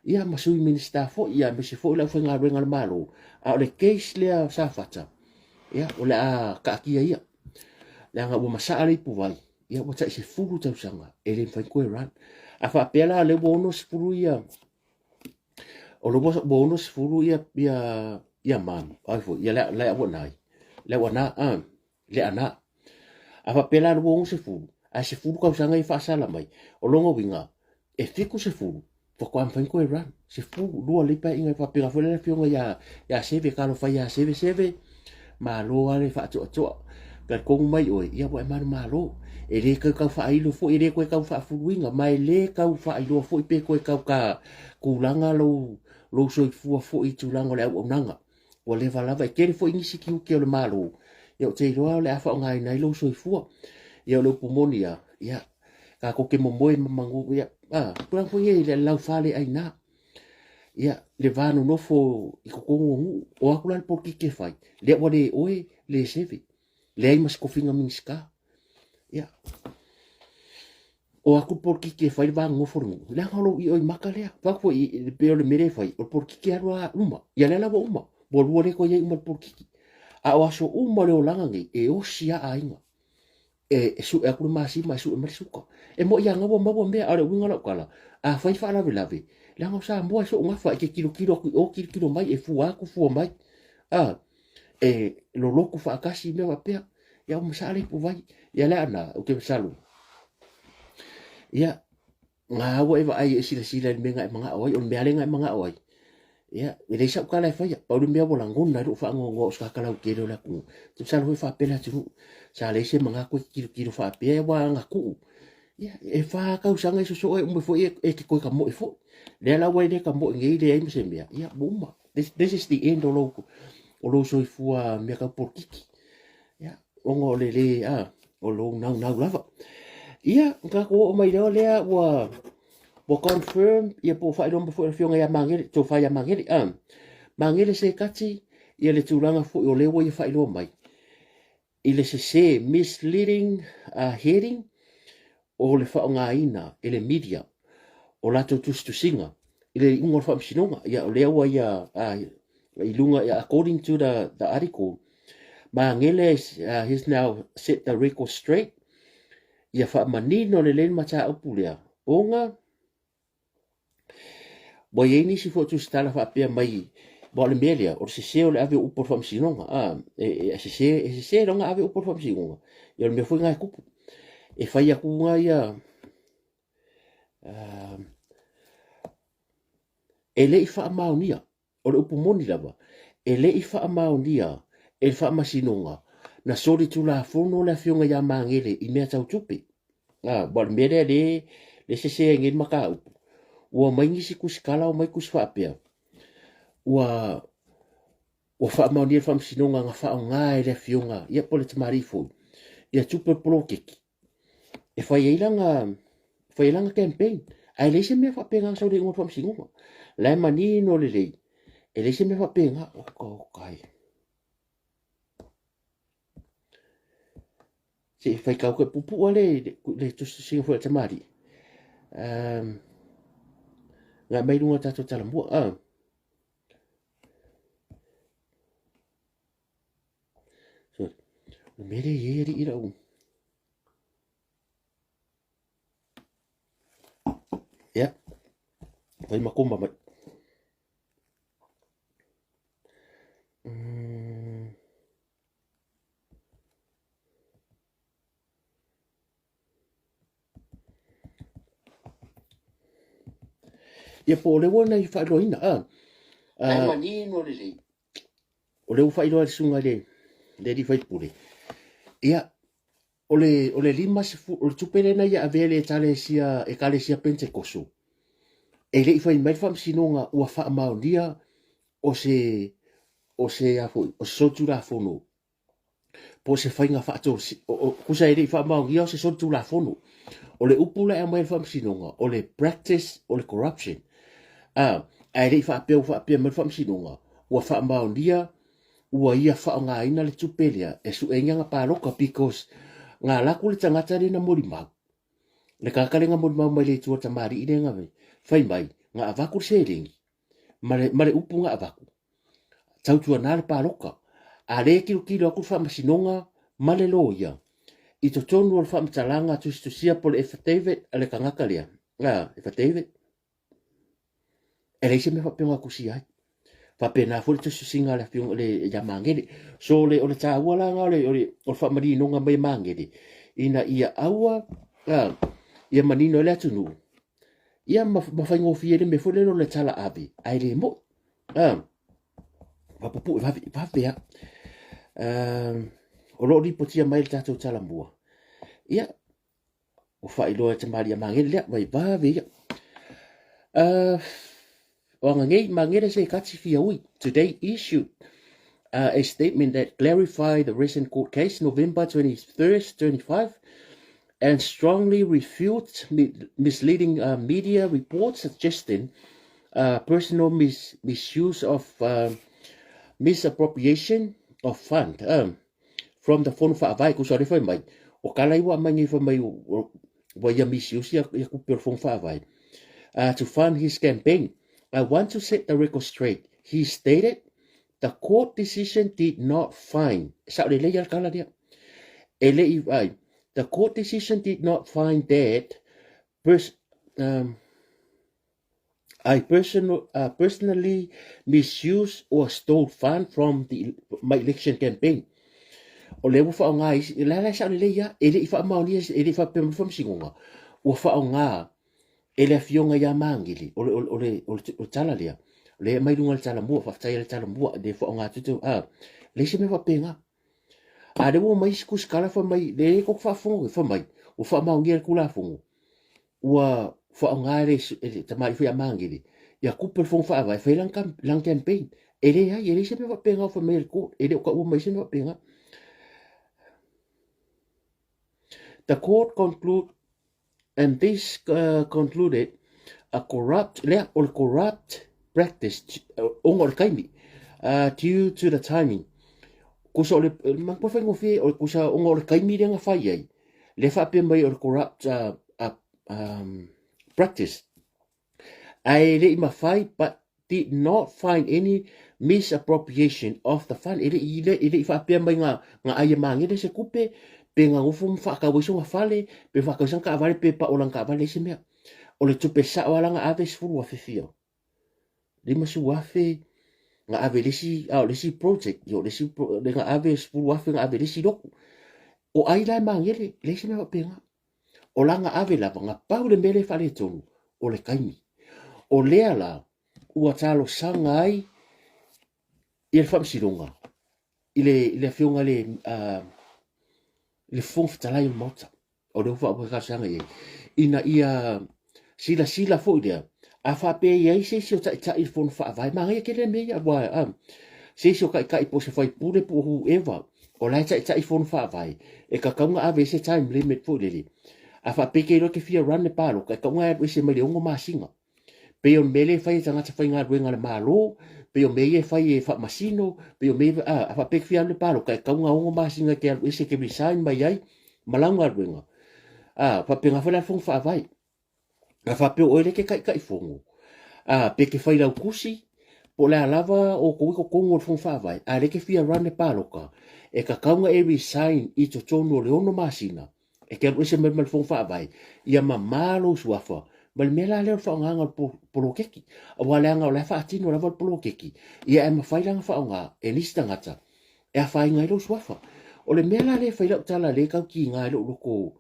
ia masui minista fo, ia mese fo ila whainga renga le malo, a o le case lea safata, ia, o le a kaakia ia, le anga ua masaa le ipu vai, ia ua tai se furu tau sanga, e le mwhain koe ran, a whaapela le wono se furu ia, o lo wono se furu ia man, ai fo, ia le wana le wana le ana a whaapela le wono se furu, a se furu kau sanga i whaasala mai, o longa winga, e fiku se furu, whakua mwhain koe ran, se furu, lua lipa inga i whapega fwele le fionga ia seve, kalo whai ia seve, ma lo ale whaatua atua, ka kongu mai oi, ia wa manu malo, e le kau whaailu fo, e le koe kau whaafuruinga, mai le kau whaailu fo, i pe koe kau ka kulanga lo soi fua fo i tulanga le au nanga, o le valava, e kere fo ingisi ki uke o le malo, ia o te iloa le afa o ngai nai lo soi fua, ia o le upumoni ia, ka koke momoe mamangu, ia, kurang fo ia i le lau fale aina, ia, le vano nofo i kukongo ngu, o akula le porki ke fai, le wale oe, le seve, le ai mas kofinga minska, ia, o aku porki ke fai ba ngofo ngu, le halo i oi maka lea, wako i le peo le mere fai, o porki ke arua uma, ia le lawa uma, bo lua le ko ia uma porki ki, a o aso uma le o langa ngi, e o sia a inga, e su e akulu masi ma su e marisuka, e mo ia ngawa mawa mea, are winga la kala, a fai fa lave lave, le hanga sa moa so ngafa, ke kilo o kilo mai, e fua mai, e lo loku fa akasi mea wapea, ia o masale pu vai, ia le ana, o ke masalu, ia, ngā awa ewa ai e sila ni menga e mga oi, o mea lenga e mga oi. Ia, e reisa ukala e whaia, pauru mea wala ngona, ru whaango o skakalau kero la ku. Tu sala hoi whaapela tunu, sa leise mga koe kiro whaapea e wa ngaku. Ia, e whaakau sanga iso so e ume fo e te koe ka mo e fo. Lea la wai ne ka mo e ngei le aime se mea. Ia, buma. This is the end o lo soi fua mea kau porkiki. Ia, ongo le o lo nau lava. Ia, ka ko o mai lea wa confirm ia po fa ilo fo fionga ia mangere to fa ia mangere mangere se kati ia le tulanga fo o lewo ia fa ilo mai ile se misleading heading o le fa nga ina ile media o la to singa ile ingor fa sinonga ia o lewo ia ilunga ia according to the article mangele he's now set the record straight ia fa manino le len mata opulea onga bo ye ni si fotu stala fa pe mai bo le melia o se o le ave upor fam sinonga se longa ave upor fam sinonga yo me foi ngai kupu e fai aku ngai ele ifa maunia o le upumoni lava ele ifa maunia e fa masinonga na sori tu la fono la fionga ya mangele i mea tau tupe bo le melia le se ngin makau ua maingi si kusikala o mai kuswapea ua fa mauni fa msinonga nga fa nga ele fionga ia pole tamarifo ia tupe prokeki e fa ilanga campaign ai lese me fa penga so de ngor fa msinonga la mani no le e lese me fa penga o kai se fa ka ko pupu ale le tu singa fo tamari nga mai lunga tato talamua so mere yeri ira ya vai makomba mai ia po le wona i whaeroina manino le o le whaeroa le sunga le di whaipure ia o le lima o le tupere na ia avele tale sia e kale sia Pentekoso e le i whai mai whamsinonga ua wha maonia o se sotu la fono po se whainga whaato kusa e le i wha maonia o se sotu la fono o le upula e mai whamsinonga o le practice o le corruption ai rei whaapea mai whaamsinonga, ua whaamaunia, ua ia whaonga ina le tupelia, e su e nganga pāroka, because ngā laku le tangata re na mori mau. Le kakalenga mori mau mai le tua tamari ine nga mai, whai mai, ngā avaku se ringi, mare upu ngā avaku. Tautua nā le pāroka, a re kilo aku whaamasinonga, male lo ia. I to tonu al whaamatalanga tusia po le David, ale kangaka lea. David. E reise me whapenga kusi ai. Whapena furi tu singa le fiong le ya mangere. So le o le tā ua langa o le whamari nonga mai mangere. Ina ia aua, ia manino le atunu. Ia mawhaingo fiere me furi le tala api. Ai le mo. Wapupu whapea. O lo ripotia mai le tātou tala mua. Ia. O whailoa te mari a mangere lea. Vai vawe ia. Today issued a statement that clarified the recent court case, November 23rd, 25, and strongly refutes misleading media reports suggesting personal misuse of misappropriation of fund from the phone for avai kusare foi mai o kala iwa mai foi mai wa ya misuse ya kupir phone for avai to fund his campaign. I want to set the record straight. He stated the court decision did not find. The court decision did not find that I personally misused or stole funds from my election campaign. O le fa nga la sa le ya ele fa mauni ele fa pem fam singonga. O fa nga ele fionga ya mangili o tala lea le mai lunga le tala mua fa tai le tala mua de fo nga tu le se me fa penga a de mo mai skus kala fa mai le ko fa fongo fa mai o fa ma ngia kula fongo ua fa nga le te mai fa mangili ya kupel fongo fa vai fa lang campaign ele ya ele se me fa penga fa mai ko ele ko mai se me fa penga. The court concluded a corrupt practice due to the timing. Kusa ole magpafai ngofi o kusa ongor kaimi renga fai ai. Le fa pe mai o corrupt practice. I le ima fai but did not find any misappropriation of the fund. Ile fa pe mai nga ai mangi de se kupe pe nga ngofo fa ka wiso nga fale pe fa ka sang ka vale pe pa olang ka vale se mea. O le tupe sa wala nga ave sfuru afe fia. Lima su afe nga ave lesi project yo lesi nga ave sfuru afe nga ave lesi doku. O ai lai mangele lesi mea penga. O la nga ave lava nga pau le mele fale tonu o le kaimi. O lea la ua talo sanga ai i le whamsironga. Ile fionga le fonftalai mota. O le ufa ufa sanga ye. Ina ia sila fo idea. A fa pe ye se ta il fon fa vai ma ye kele me ya wa se ka po se fai pure po whoever. O la ta il fon fa vai. E ka kaunga ave se time limit fo le. A fa pe ke lo ke fia run le palo ka kaunga e se mele ongo masinga. Pe on mele fai tanga ta fai nga ruenga le malo. Pe o meye fai e fa masino. Pe o me a fa pe fia le palo ka kaunga ongo masinga ke al se ke resign mai ai malanga ruenga. Fa pe nga fa la fon fa vai. A fa pe o ele ke kai fongo. Pe ke fai lau kusi, po le alava o ko kongo fon fa vai. A le ke fia rane paloka. E ka kaunga e resign i to tono le ono masina. E ke alwese mal fon fa vai. Ia ma malo suafa. Mal mela le fa nganga polo keki. A wale anga o le fa atino la polo keki. Ia e ma fai langa fa nga e lista ngata. E a fai ngai lo suafa. O le mela le fai lau tala le kau ki ngai lo loko.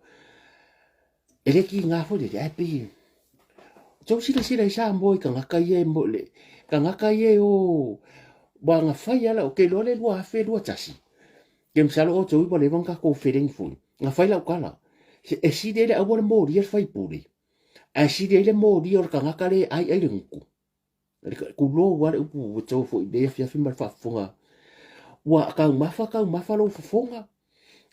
E le ki ngā fo le e pi. Tau sila isa moi ka ngaka ye mo le. Ka ngaka ye o wa nga fai ala o ke lo le lua fe lua tasi. Ke msalo o tau ipa le wanga ko fereng fui. Nga fai lau kala. E si de le awara mo ria fai puri. E si de le mo ria o ka ngaka le ai le nguku. Ku lo wale upu tau fo i le fia fima fa fonga. Wa ka mafa lo fonga.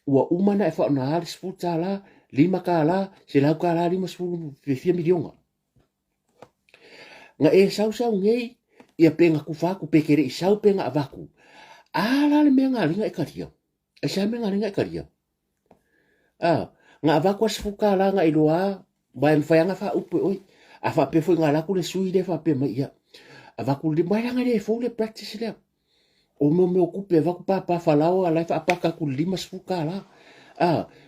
Wa umana e fa na hali sputa la. 5 ka la. Se lau ka la 5 fia milionga. nga e sau ngei ia penga ku faku pekere i sau penga avaku ala le menga linga ikaria e sa menga linga ikaria nga avaku asfuka la nga iloa ba mfayanga fa upu oi afa pe foi nga la ku le sui le fa pe mai ia avaku le mai nga le fo le practice le o me okupe avaku pa falao ala fa apaka ku lima sfuka la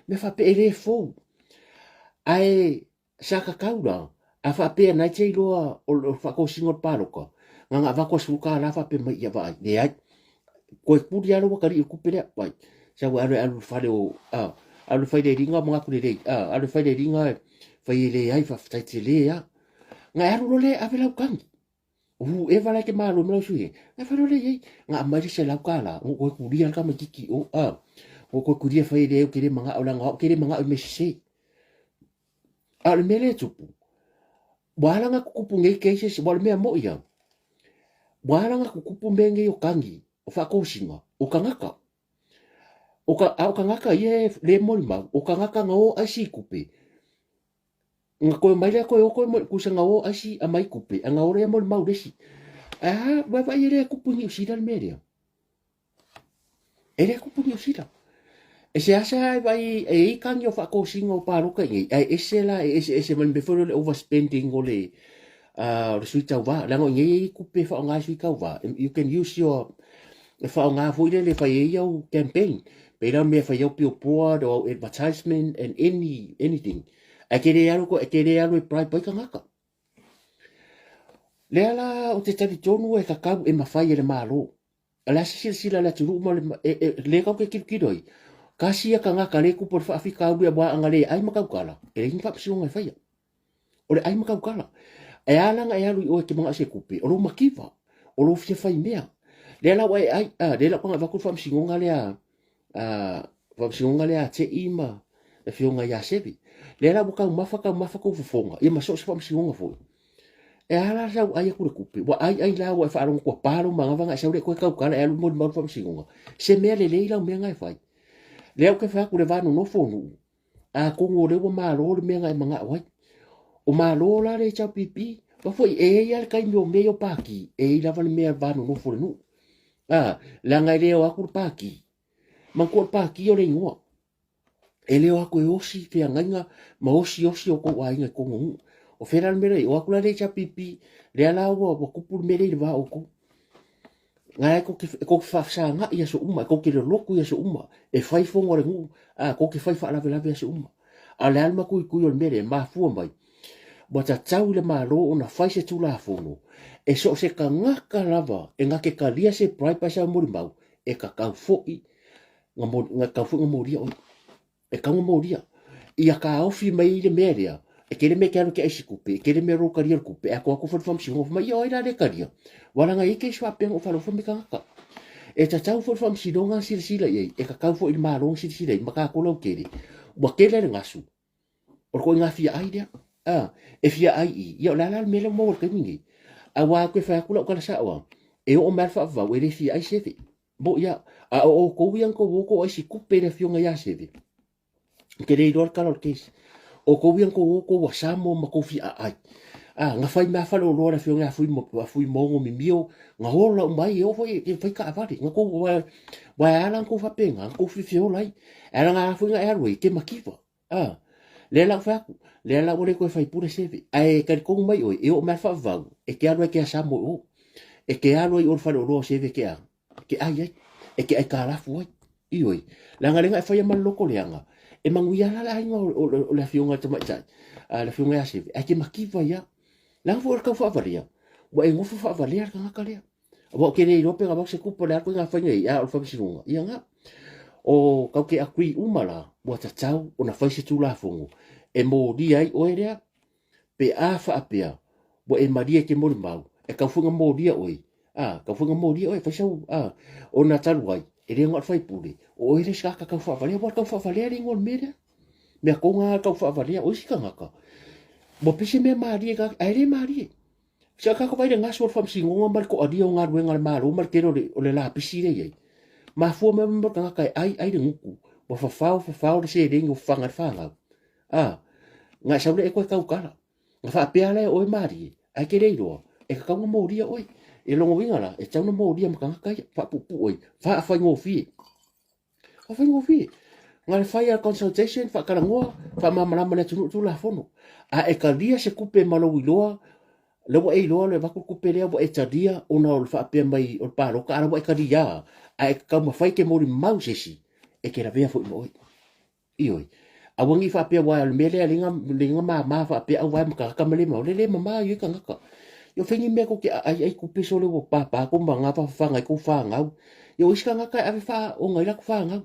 me fa pe ele fo ai saka kaula afa pe na che loa o fa ko singo paroka nga avaku sfuka la fa pe mai ia vai le ai ko puri alo wakari ku pe le vai sa wa alu fa le o alu fai le ringa mga ku le alu fai le ringa fai le ai fa tai le ya nga alu le avela kangi e vala ke malo me sui na fa le ye nga mai se la kala o ko ku ria ka makiki o o ko ku ria fai le ke le mga ola nga ke le mga me se al mele tupu wala nga kupu nge ke se wala me mo ya wala nga kupu mbenge yo kangi o fa ko singa o kangaka o kangaka ye le mo ma o kangaka nga o asi kupe nga ko mai le ko mo ku sanga o asi a mai kupe nga ore mo ma uresi ba ba ye kupu ni usida media ele kupu ni usida e se asa vai e kangi o fa ko singa o paro ka ngi e se la e man before le overspending o le le sui tau va la ngo ngi kupe fa nga sui kau va you can use your fa nga fu le fa ye yo campaign pe la me fa yo pio board or advertisement and anything a kere alo e prai pai kangaka le ala o te tari tonu e kakau e mawhai e le malo ala sila la turu mo le kau ke kirikiroi kasi a kangaka le kupor fa afika au bua anga le ai makau kala e le ngapa psionga e whaia o le ai makau kala e ala nga e alu i oe ke mga se kupe o lo makiva o lo fia whai mea le ala wai ai le la panga vakur fam singonga le a te ima e fionga ya sebi le ala buka mafa ko fufonga ia maso se fam singonga fo e ala sa ai ku kupe wa ai la wa fa ron ko paro manga vanga sa le ko kau kala e alu mo fam singonga se mea le la me ngai fai le ke fa ku le vanu no fo nu a ko ngore wo malo le me ngai manga wai o malo la le cha pipi ba foi e ia kai me yo paki e la van me vanu no fo nu la ngai le o aku paki man ko paki o le ngoa e leo ako e osi te anganga ma osi o ko wainga ko ngu o feral mere o aku la le cha pipi le ala o kupur mere le va o ko ngai ko fa sa nga ia so uma ko ke le loku ia so uma e fai fo ngore ngu ko ke fai fa la vela so uma ala alma ku o mere ma fu mai bo ta tau le ma ro ona fai se tu la fo no e so se ka ngaka lava e ngake ka lia se prai pa sa mo mau e ka kau fo i nga ka fo mo ria e kanga moria ia ka ofi mai le meria e kele me kero ke esikupe e kele me ro karia kupe a ko fo fam singo mai yo ira le karia wala nga ike swa pe o falo fo me kanga e ta tau fo fam sinonga sila ye e ka kau fo il marong sila ma ka ko lo kele wa kele le ngasu o ko nga fia ai dia e fia ai yo la me le mo ke mingi a wa ko fa ko lo ka sa wa e o mer fa va we le fia ai sevi bo ya o ko wian ko ko ai sikupe le fionga ya sevi ke rei ror kalor kes o ko bian ko wasamo ma ko fi ai nga fai ma fa lo ra fi nga fui mo mi mio nga hola mai o foi e fai ka avare nga ko wa ala ko fa penga ko fi fi olai ala nga fui nga airway ke makiva le la fa le la wole ko fai pure sevi ai ka ko mai o e o ma fa va e ke ala ke sa mo o e ke ala o fa lo sevi ke ai e ke ai ka la fu i oi la nga nga fai ma loko le nga e manguia la inga o la fionga te mai la fionga ase a ke makiva ya la fo ka fa varia wa e ngofo fa varia ka ngaka wa ke nei rope ga ba se kupo la ko nga fa ngai ya o fa sinunga ia nga o ka ke akui umala wa ta tau o na fa se tu la fongo e mo di ai o era pe a fa apia wa e maria ke mo mau e ka funga mo dia oi ka funga mo dia oi fa sau o na taluai e re ngot fai puli o ere ska ka fa valia bo ka fa valia ri ngol mere me ko nga ka fa valia o sika ngaka bo pisi me mari ka ai mari sa ka ko vai nga so fam singo mal ko adio nga ruenga maru mal kero o le la pisi re ye ma fu me mo ka ka ai de nguku bo fa de se ring o fanga nga sa le ko ka kala nga fa pe ale o mari ai ke re ro e ka kaunga mo ria oi e longo winga la e tauna mo ria maka kai fa pu oi fa fa ngo fi ngal fai a consultation fa kala ngoa fa mama na tunu tu la fono a e ka dia se kupe malo wiloa le wa e lo le va ku kupe le wa e tadia ona o fa pe mai o pa lo ka wa e ka dia a e ka ma fai ke mo ri mau sesi e ke la vea fo mo oi a wangi fa pe wa le mele linga ma fa pe a wa ma ka mele ma le ma yu ka ngaka yo fengi me ko ke ai ku pe so le wo pa ko ma nga fa nga ku fa nga yo iska ngaka a fa o nga la ku fa nga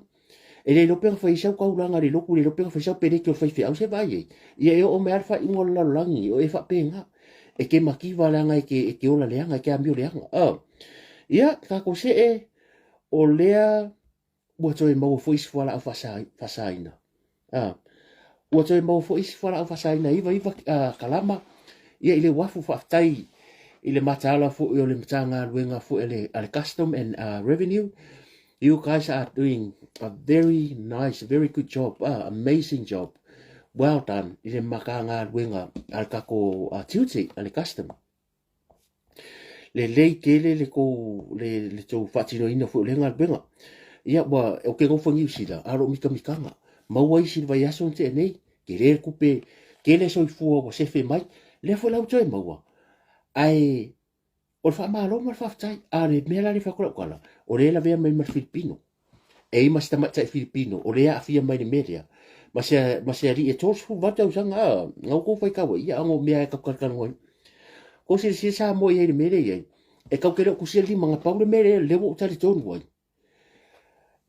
e le lope fa isa ka ulanga le loku le lope fa isa pere ke fa fa se vai e o me alfa ingol la langi o e fa penga e ke maki wala nga e ke ola leanga ke ambio leanga ia ka ko se e o lea bo to e mo fo is fala fa saina o to e mo fo is fala fa saina iva kalama ia ile wafu fa tai ile matala fo o le mtanga luenga fo ele al custom and revenue. You guys are doing a very nice, very good job, amazing job. Well done. Ile makanga luenga al kako duty al custom. Le kele le ko le to fatino ina fo le ngal benga. Ia wa o ke go fongi sila aro mikanga. Mawai silva yaso te nei ke le kupe ke le soi fu o se fe mai le fo lau toi maua. Ai o fa malo mal fa tai ale mela le fa kola o le la vea mai mal filipino e mas ta mai filipino o le afia mai le media mas ri e tos fu vata usanga ngau ko fai ka wa ia ngo mea ka kan ngoi ko se sa mo ye le media e ka ke ko se li manga pa le media le wo tari ton ngoi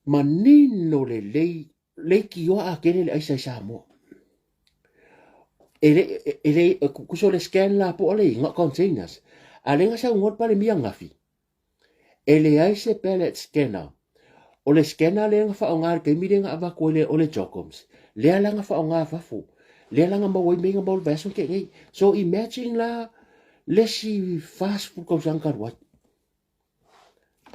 manino le ki yo a kele le ai sa mo ele ku so le scan la po le nga containers alenga sa ngot pale mia ngafi ele ai se pellet scanner o le scanner le nga fa onga ke mi nga ava ko le o le jocoms le ala nga fa onga fa fu le ala nga ma woi me nga bol verso ke ngai so imagine la le si fast food ko sang kar wat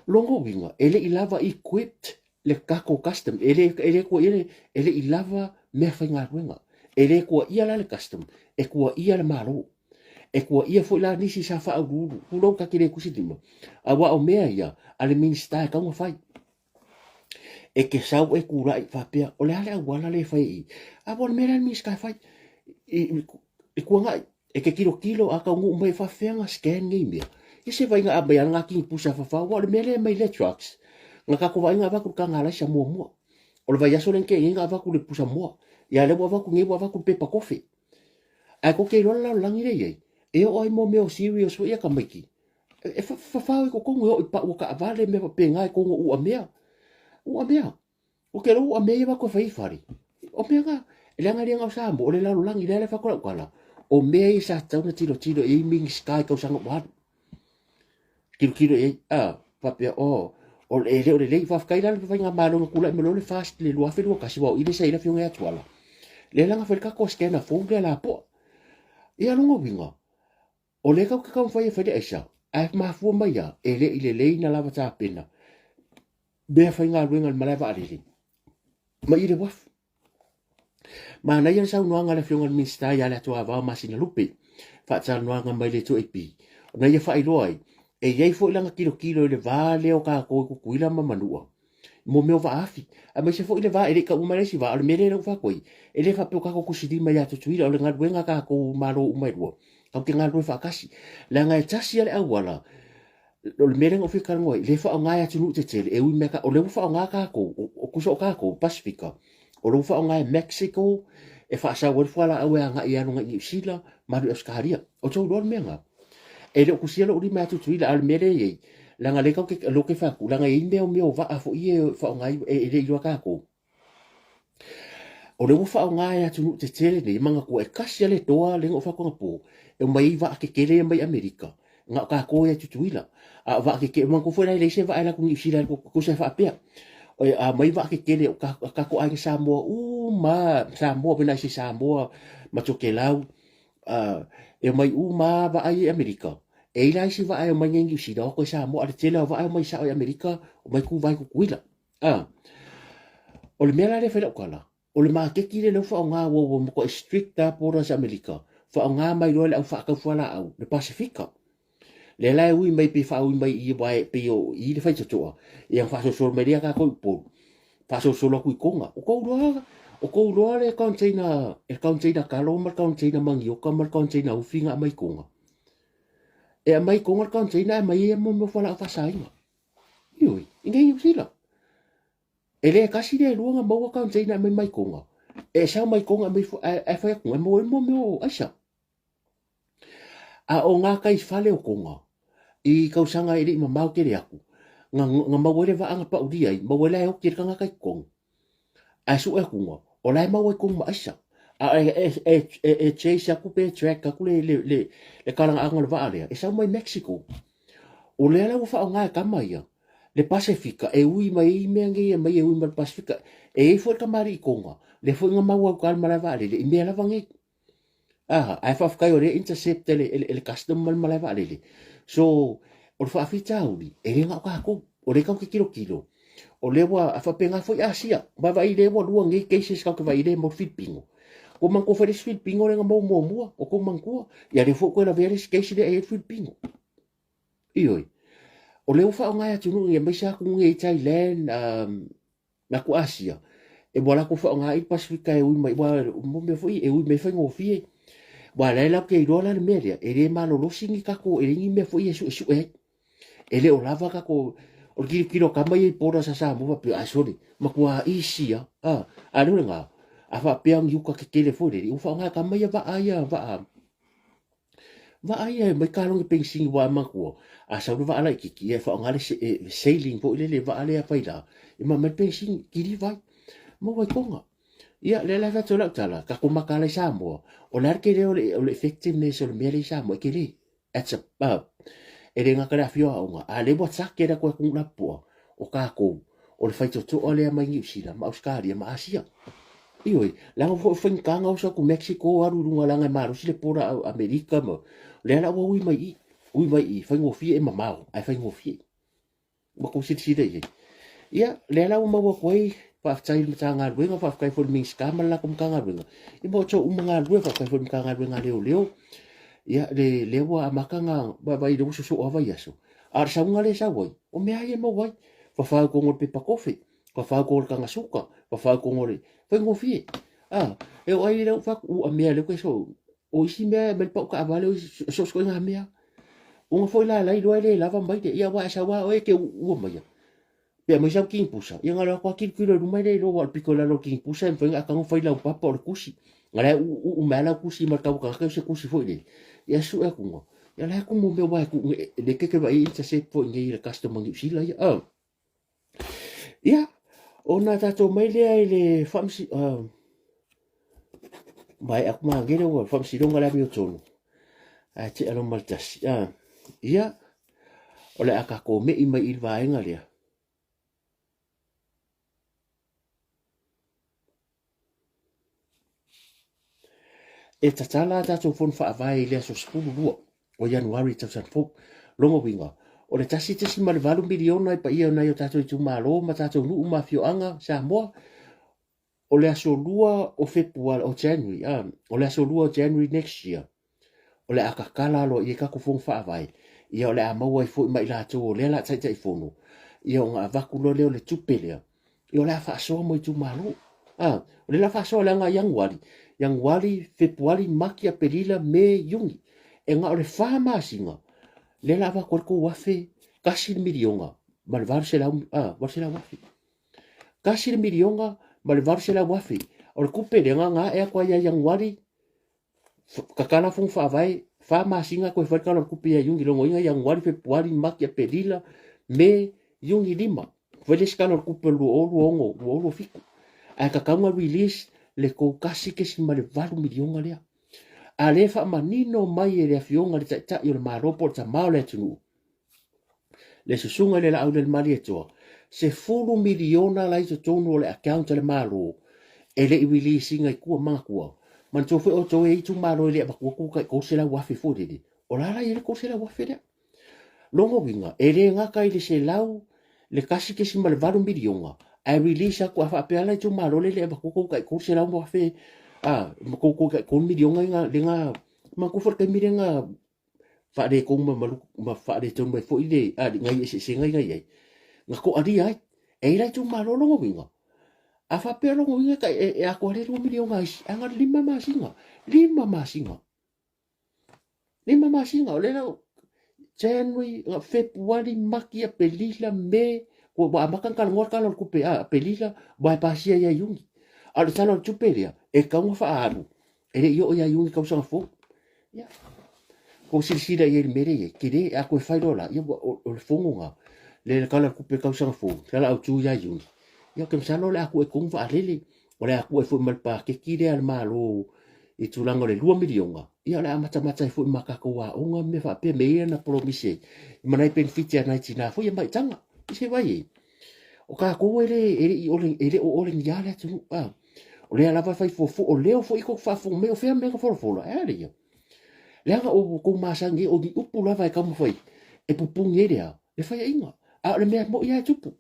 longo winga ele ilava equipped le kako custom ele ko ele ilava me fa nga winga ele ko ia la le custom e ko ia le malo e kua ia fo la nisi sa fa aguru pulo ka kire kusitima awa o mea ia ale minsta ka ngo fai e ke sau e kura i fa pea o le ale wala le fai a bon mera mis ka fai e kua ngai e ke kilo a ka ngu mai fa fenga scan ngi mea e se vai nga abaya nga ki pusa fa fa wa le mele mai le trucks nga ka ko vai nga va ku ka ngala sa mo o le vai aso len ke nga va ku le pusa mo ya le wa ku ngi wa ku pepa coffee a ko ke lo la langi le ye e o ai mo me serious wo ia ka miki e fa ko kongo o pa o ka vale me pa penga ko u a mea o ke lo a mea ko fai fari o mea ga le nga ringa sa mo le la langi le fa ko la o mea sa tau tiro e ming sky ko sang wa kilo e pa pe o le fa kai la fa nga malo ko la me lo le fast le lo afi lo ka si wa ile sa ile fi nga twala le la nga fa ka ko skena fo le la po ia longo winga o le kau kakau whai e whare aisa, a mahfua mai a, e le i le lei na lava tā pena. Bea whai ngā ruenga malai wa arere. Ma i le waf. Ma nai an sau noanga le whionga minsta i ale atua wao masina lupe. Whaata noanga mai le to e pi. O nai e whai roai, e iei fo ilanga kilo i le vā leo ka koe kukuila ma manua. Mo meo wa afi. A mai se fo i le vā e le ka umare si vā, ale mere le whakoi. E le whapeo kako kusidima i atu tuila, o le ngā ruenga ka kou maro umai rua. Kau ke ngā roi whakasi. La ngai tasi ale awala. O le mereng o whikara ngoi. Le wha o ngai atu nuu te tele. E ui meka. O le wha o ngā kako. O kuso o kako. Pasifika. O le wha o ngai Mexico. E wha sa wale whala awe a ngai anu ngai New Zealand. Maru Euskaria. O tau lor mea ngā. E le o kusia lo uri mea tutuila. Ale mere ei. La ngai le kau ke loke whaku. La ngai i meo wa a fo i e wha o ngai e le ilua kako. O le wha o ngai atu nuu te tele ne. Manga kua e kasi ale toa le ngo whakonga po. E mai va ke kele mai Amerika nga ka ko ya tutuila a va ke man ko fora le se va ala ku ni sila ko se fa pea o a mai va ke kele ka ko ai Samoa ma Samoa bena si Samoa ma to ke lau e mai ma va ai Amerika e ila si va ai mai ngi si do ko Samoa le tela va ai mai sa ai Amerika o mai ku vai ku kuila o le mela le fela kala o le ma ke kile le fa nga wo ko stricta por as Amerika fa nga mai lo le au fa ka fala au le Pasifika le lai ui mai pe fa ui mai i vai pe o i le fai totoa ia fa so mai dia ka ko po fa so ku konga o ko roa le kaunteina kalo ma kaunteina mangi o ka ma kaunteina ufinga mai konga e mai konga kaunteina mai e mo fala fa sainga ioi ingai usila ele kasi le luanga mo kaunteina mai konga e sa mai konga mai e fa ko mo aisa a o nga kai fale o konga i kausanga ele ma mau ke aku nga mawele va anga pa udia i mawele o ke kanga kai kong a su e kunga o lai mawe kong ma aisa a chase aku pe track aku le kalanga anga le vaale e sa mai Mexico o le ala fa nga ka mai le Pacifica e ui mai me ngi mai e ui ma Pacifica e fo ka mari konga le fo nga mawe ka ma le vaale le me la vangi ai fa kai o le intercept le custom mal ma le vaale so o fa fita uli e nga ka ko o le ka kilo o le wa a fa penga foi asia ba vai le wa luang ngi cases ka vai le mo Filipino ko man ko fa Filipino le mo o ko man ko ya le fo ko la veres case de Filipino ioi o le fa nga ya tunu ngi mai sa ku ngi Thailand na ku asia e bola ko fa nga i Pacifica e ui mai wa mo me foi e ui me fa ngo fie wa le la ke do la media e le malo lo singi ka ko e ngi me foi su e le o lava ka ko o kilo kama i pora sa mo pa a sori ma kwa isia a no nga a fa peang yu ka ke telefone u fa nga kama ya va aya mai ka long pensing wa ma ko a sa va ala ki e fa nga le sailing po le va ale a faila e ma me pensing ki di vai mo vai konga ia le la fa tola tala ka ko makale sa mo o lar ke le o le effectiveness o le mele sa mo ke le it's a e le ngaka la fio aunga a le WhatsApp ke da ko kuna po o ka ko o le fai to o le mai ngi sila ma Australia ma Asia ioi la fo fin kanga o sa ku Mexico aru runga langa maru sile pora America mo le la wo ui mai i fai ngo fie e mamau ai fai ngo fie ma ko sit sile ia le la mo wo koi pa tsai mtanga ruenga fa kai fo ming skama la kum kanga ruenga i mo cho umanga ruenga fa kai fo kanga ruenga leo ia le wa makanga ba i do so ova yaso ar sa unga le sa woi o me ai mo wai fa ko ngol pe pa kofi fa ko kanga suka fa ko ngol fa ngo fie e o ai le fa u a me le ko so o isi me pa ka vale so sko nga me o foi la do le lava mai de ia wa sa wa o ke u mai pe mai sa king pusa ia ngala ko kin kilo mai le lo wal pikola lo king pusa en fa ka ngo foi la pa por kusi ngala u mala kusi ma ka ka se kusi foi le ia su e kungo ia la ku mo me wa ku le ke vai intercept po ngi le customer ngi sila ia ona tato mai le famsi mai ak ma gele wo famsi donga la bio tonu a te alo maltas ia ole aka ko me i mai il vaenga le e tatala tato fon fa vai le so spulu lua o Januari tausan fo longo winga o le tasi tasi ma le valu miliona i pa ia na yo tato i tu malo ma tato nu ma fio anga sa moa o le aso lua o February o January o le aso lua o January next year o le akakala lo i kako fong fa vai ia o le amaua i fo mai la to o le la tai tai fono ia o nga vakulo le o le tupelea ia o le fa so mo i tu malo o le la fa so le nga yang wali February makia pelila me yungi e nga o le fa masinga le la va ko wafe kasi milionga mal varsela varsela wafe kasi milionga mal varsela wafe o le kupe le nga e kwa yang wali kakala fung fa vai fa masinga ko fa kala kupe ya yungi longo inga yang wali February makia pelila me yungi lima vele skala kupe lu o fiku a kakanga release le ko kasi ke si male valu milionga lea a le fa manino mai e le afionga le ta i le maropo ta mau le tunu le susunga le la au le mali e toa se fulu miliona la i tonu le account le malo e le i releasinga i kua manga kua man tofu o to e tu malo le ba ku ka ko se la wafi fo de o la i le ko se la wafi de longo winga e le nga kai le se lau le kasi ke si male valu milionga ai release ko fa pe ala tu malo le ba ku ka ko se la wafi ko milionga nga le nga ma ku for ka mirenga fa de kong ma fa de ton mai fo ide a ngai se ngai nga ko ari ai e ira tu malolo winga a fa pe lo winga ka e a ko le 2 milion ngai anga 5 masinga le na January February makia pelila me ko ba makan kal ngor kal ku pe a pelila ba pasia ya yungi al salo chupelia e ka mo fa alu ele yo ya yungi ka so fo ya ko silsila ye mere ye kire a ko fa dola yo o le fonga le kala ku pe ka so fo kala au tu ya yungi yo kem salo la ku e kung fa lele ora ku e fo mal pa ke kire al malo e tulanga le 2 milionga ia la mata fu makako wa onga me fa pe me na promise manai pen fitia na tina fu ia mai tanga se vai o ka ko ele o ole ya la tu a o le ala fa fo o leo fo iko fa fo me o fe me ko fo e ale yo le nga o ko masangi o di upu la vai kam foi e pupung ye dia le fa inga a le me mo ya tupu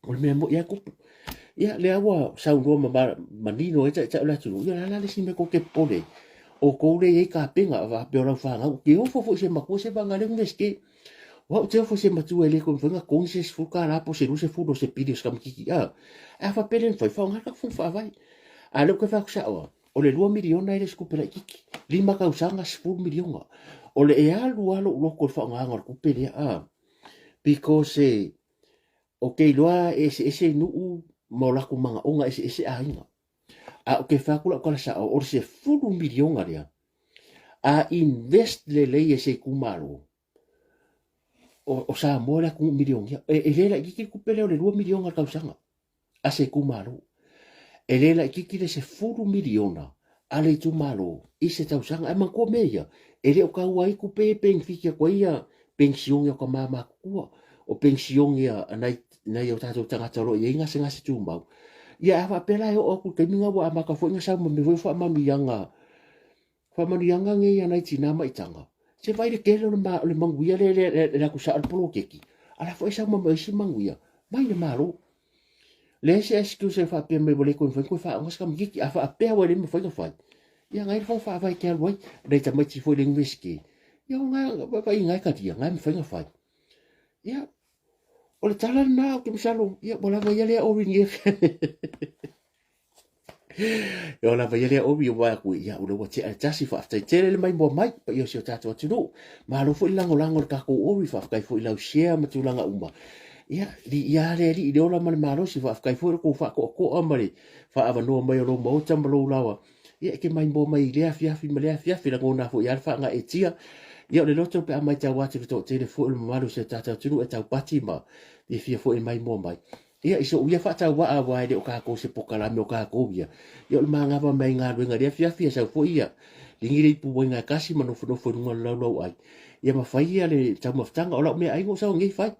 o le me mo ya kupu ia le awa sa ro manino e ta la tu ia la le si me ko ke pole o ko le e ka penga va pe ora fa nga ke o fo se ma ko se va nga le ngeske wa te fo se ma tu ele ko venga con se fu ka la po se lu se fu do se pidi skam kiki a fa pelen foi fa nga ka fu fa vai a lo ke fa sa o le 2 miliona ele sku pela kiki lima ka usanga 10 miliona o le e alu lo ko fa nga ngor ku pele because o ke loa ese nu mo la ku manga onga ese ainga a o ke fa kula kala sa o se 10 miliona ria a invest le ese kumaro o sa mo la ku miliona e le la kiki ku pele o le 2 miliona ka usanga a se kumaro e le la kiki le se 10 miliona a le tu malo i se tau sanga e man ko meia e le o ka wai ku pe peng fikia ko ia pension ya ka mama ku o pension ya na yo tato tanga toro ye nga se tu mau ya fa pela yo o ku ke minga wa maka fo nga sa mo me fo ma mi yanga fa ma yanga nge ya na tina mai tanga se vai de ke le manguia le ku sa al polo keki ala fo sa mo si manguia mai le malo le se excuse fa pe me bole ko fa nga ska mi ki afa pe wa le me fo fa ya ngai fa vai ke al wai de ta mai ti fo le ngwiski yo nga ba ngai ka dia ngai me fa ya o le tala na o ke misalo ia bola vai le o ringi yo la vai le o bi wa ku ia o le wati a tasi fa te tele le mai bo mai pa yo se tatu atu no ma lo fo lango ka ko o ri fa kai fo ila share ma tu langa uma ia le o la mal malo si fa kai fo ko fa ko amari fa ava no mai lo mo tambalo lawa ia ke mai bo mai le afia fi ma le afia fi la ngona fo ia fa nga etia ia le loto pe mai ta wati to te le fo le malo se tatu atu e ta pati ma e fia fo e mai mo mai ia iso ia fa ta wa wa de o ka ko se pokala me o ka ko ia ia le manga ba mai nga ruenga le fia sa fo ia lingi le pu wenga kasi mano fo ngol lo ai ia ma fa ia le ta maftanga o la me ai ngo sa ngi fa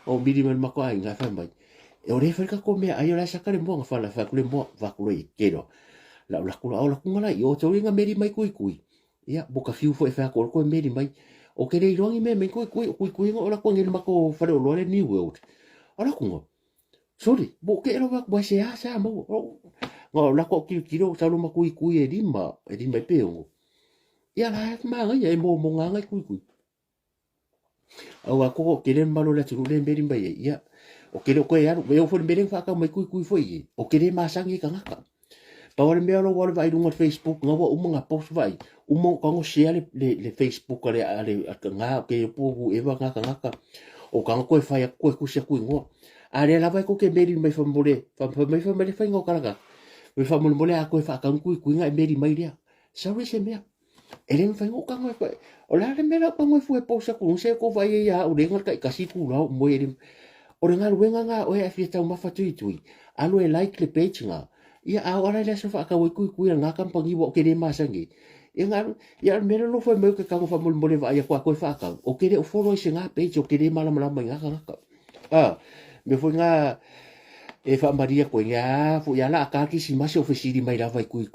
o bidi man mako ai nga fa mai e o le fa ka ko me ai la sa ka le mo fa la fa ku le mo va ku le kero la ku la ku ngala i o to ringa meri mai kui ia boka fiu fo e fa ko meri mai o ke le rongi me kui ngo la ko ngel mako fa lo le new world ala ku ngo sorry bo ke lo ba se sa mo ngo la ko kilo sa lo makui e lima pe ngo ia la ma nga ia mo nga kui au ko ke le malo la tu le meri mai ia o ke lo ko ia o fo meri fa ka mai kui fo i o ke le masangi ka ngaka Tawari mea lo wale vai runga Facebook ngawa umunga post vai umo kango share le Facebook ale nga ke pogu eva ngaka o kango koe fai koe kusia kui ngo ale la vai ko ke meri mai famole fai ngo karaga me famole a koe fa kan kui nga meri mai dia sawe se mea ele fai ngo kango koe o la le mera kango fu e post ku se ko vai ya o le ngal kai kasi ku la mo ele o le ngal wenga nga o e fieta ma fatui tui alo e like le page nga ia a ora le sofa ka wai kui nga kampangi wo ke le masangi ia mera lo foi meu ke ka fa mol mole vai ko fa ka o ke le follow se nga page o ke le mala nga me foi nga e fa maria ko nga fu ya la ka ki si masi ofisiri mai la vai kui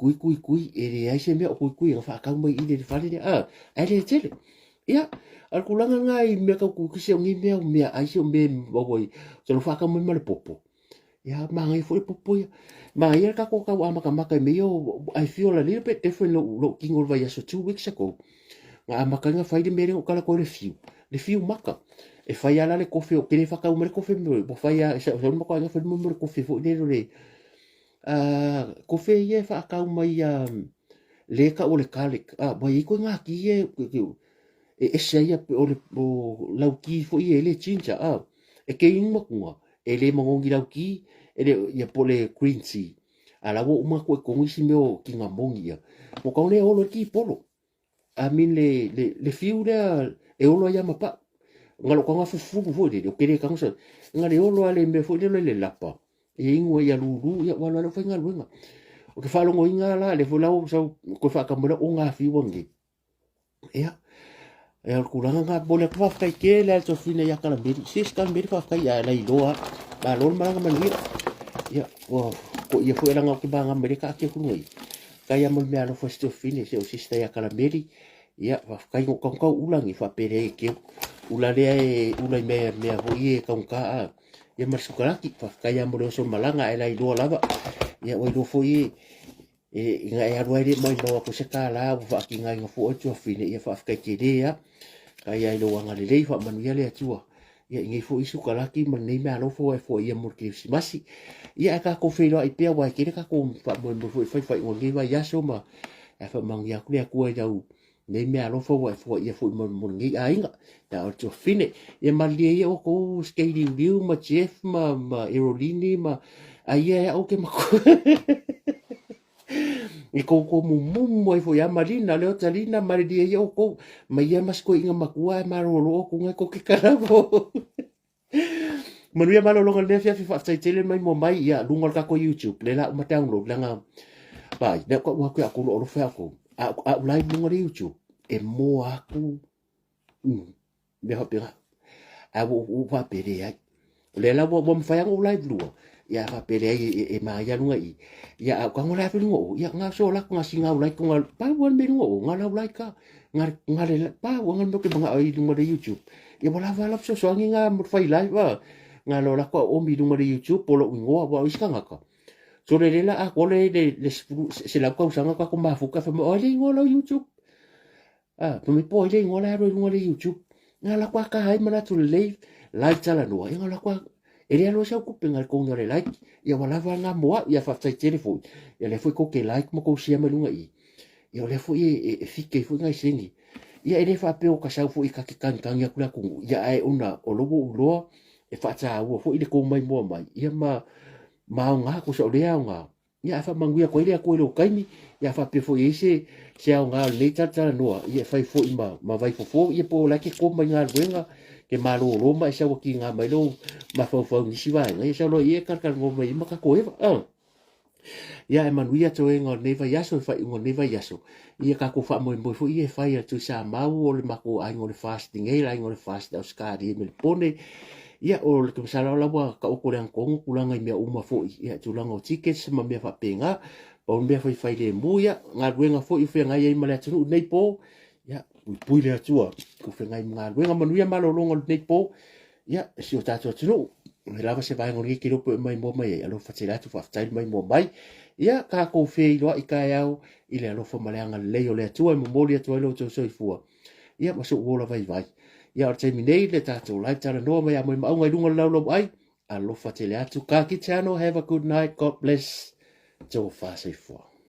e le ai se me o kui fa ka mai ide fa le ele tele ia al kulanga nga i me ka ku se ngi me ai se me boi se lo fa ka mai mal popo ya mangai foi popo ya ma ia ka ko ka wa maka me yo I feel a little bit different lo king over ya so 2 weeks ago nga maka nga fai de mere o kala ko le fiu maka e fai ala le kofi o kele faka umere kofi mo po fai a sa so mo ko nga fai mo kofi fo le kofi ye fa ka mai le ka o le kale ba i ko nga ki e se ia o le lau ki fo i le chincha e ke ing makunga e le mongongi lau ki e le ia po le green tea ala wo uma ko ngisi meo ki nga mongi ia mo ka le olo ki polo a min le fiu e olo ia mapa ngalo ko nga fu fo de o kere ka ngso nga le olo ale me fo le lapa e ingo ia lulu ia wala le fa nga luenga o ke falo ngo inga la le fo lau so ko fa ka mo o nga fi wongi ia e al kulanga nga bole kwa fa ke le to fine ya kala beri sis kan beri fa ka ya la iloa ba lol ma nga mani ya ko ia fo era nga ki ba nga beri ka ke ku ngai ka ya mo me alo fo sto fine se o sista ya kala beri ya fa ka ngo ka ulangi fa pere ke ulale ulai me ho ye ka ya mar sukaraki fa ka ya mo so malanga e la iloa lava ya o fo ye e nga e arwai mai no ko se ka la fa ki nga fo o to fine ya fa ka ke de ya kaya ilo wanga le fa manuia le atua ia ngai fo isu kalaki man nei me alo fo e fo ia murki masi ia ka ko felo ai pe wa kire ka ko fa mo fo fa ngai wa ya so ma e fa mang ya ku e jau nei me alo fo ia fo mo ngai ainga ta o to fine ia mali ia o ko skeli liu ma chef ma aerolini ma ia o ke ma e ko mumu e fo ya marina le otalina maridi e ko ma ia mas ko inga makua e marolo ko ngai ko ke karabo manuia malolo le fia fa tai tele mai mo mai ia lungal ka ko YouTube le la ma download langa bai ne ko wa ko lo fa ko a live lungal YouTube e mo aku me hopira a wo fa pere ai le la wo fa yang live lu ya fa pere e ma ya lunga i ya ka ngola fa lunga ya nga so la nga singa ulai ko ngal pa won me lunga nga la ulai ka nga le pa won no ke banga ai lunga de YouTube ya bola va so so nga mo fa live wa nga lo la ko o mi lunga de YouTube polo ngo wa iska nga ka so le la a ko le se la ko sanga ka ko ma fu ka fa mo le ngo lo YouTube po me po le ngo la ro lunga de YouTube nga la kwa ka hai mana tu live tala no nga la kwa e rea loa sa kupe ngai konga re like ia wala wa ngā moa ia whaftai telefon ia le fui ko ke like mo ko sia malunga i ia le fui e fike fui ngai sengi ia e le whapeo ka sau fui ka ke kankangi a kula kungu ia ai una o lobo uloa e whata ua fui le kou mai moa mai ia ma o ngā ko sa o lea o ngā ia wha manguia koe lea koe leo kaimi ia whapeo fui e se au ngā le tata noa ia whai fui ma vai fofo ia po lake ko mai ngā ruenga ke malo roma sa wa ki nga mai lo ma fo ni siwa ngai sa lo ye kar ngo mai ma ka ko ya e manuia to e ngo neva yaso fa ngo neva yaso ia ka ko fa mo fo ia fa ia tu sa mau o le ma ko ai ngo le fasting e lai ngo le fast au skadi me pone ia o le ko sa la wa ka o ko le ko kulanga me uma fo ia tu langa o tickets ma me fa penga o me fa le muia nga ruenga fo i fe ngai ai ma le tu nei po ya pui le atua ko fengai mga luenga manuia malolonga nei po ya si o tato tino me lava se vai ngori ki ropo mai mo mai alo fatela tu fatai mai mo mai ya ka ko fe lo i ka yao i le alo fo maleanga le o le atua mo moli atua lo to soi fua ya maso wola vai ya o te minei le tato lai tara no mai mo ma ngai lunga lo ai alo fatela tu ka ki chano have a good night god bless to fa se fua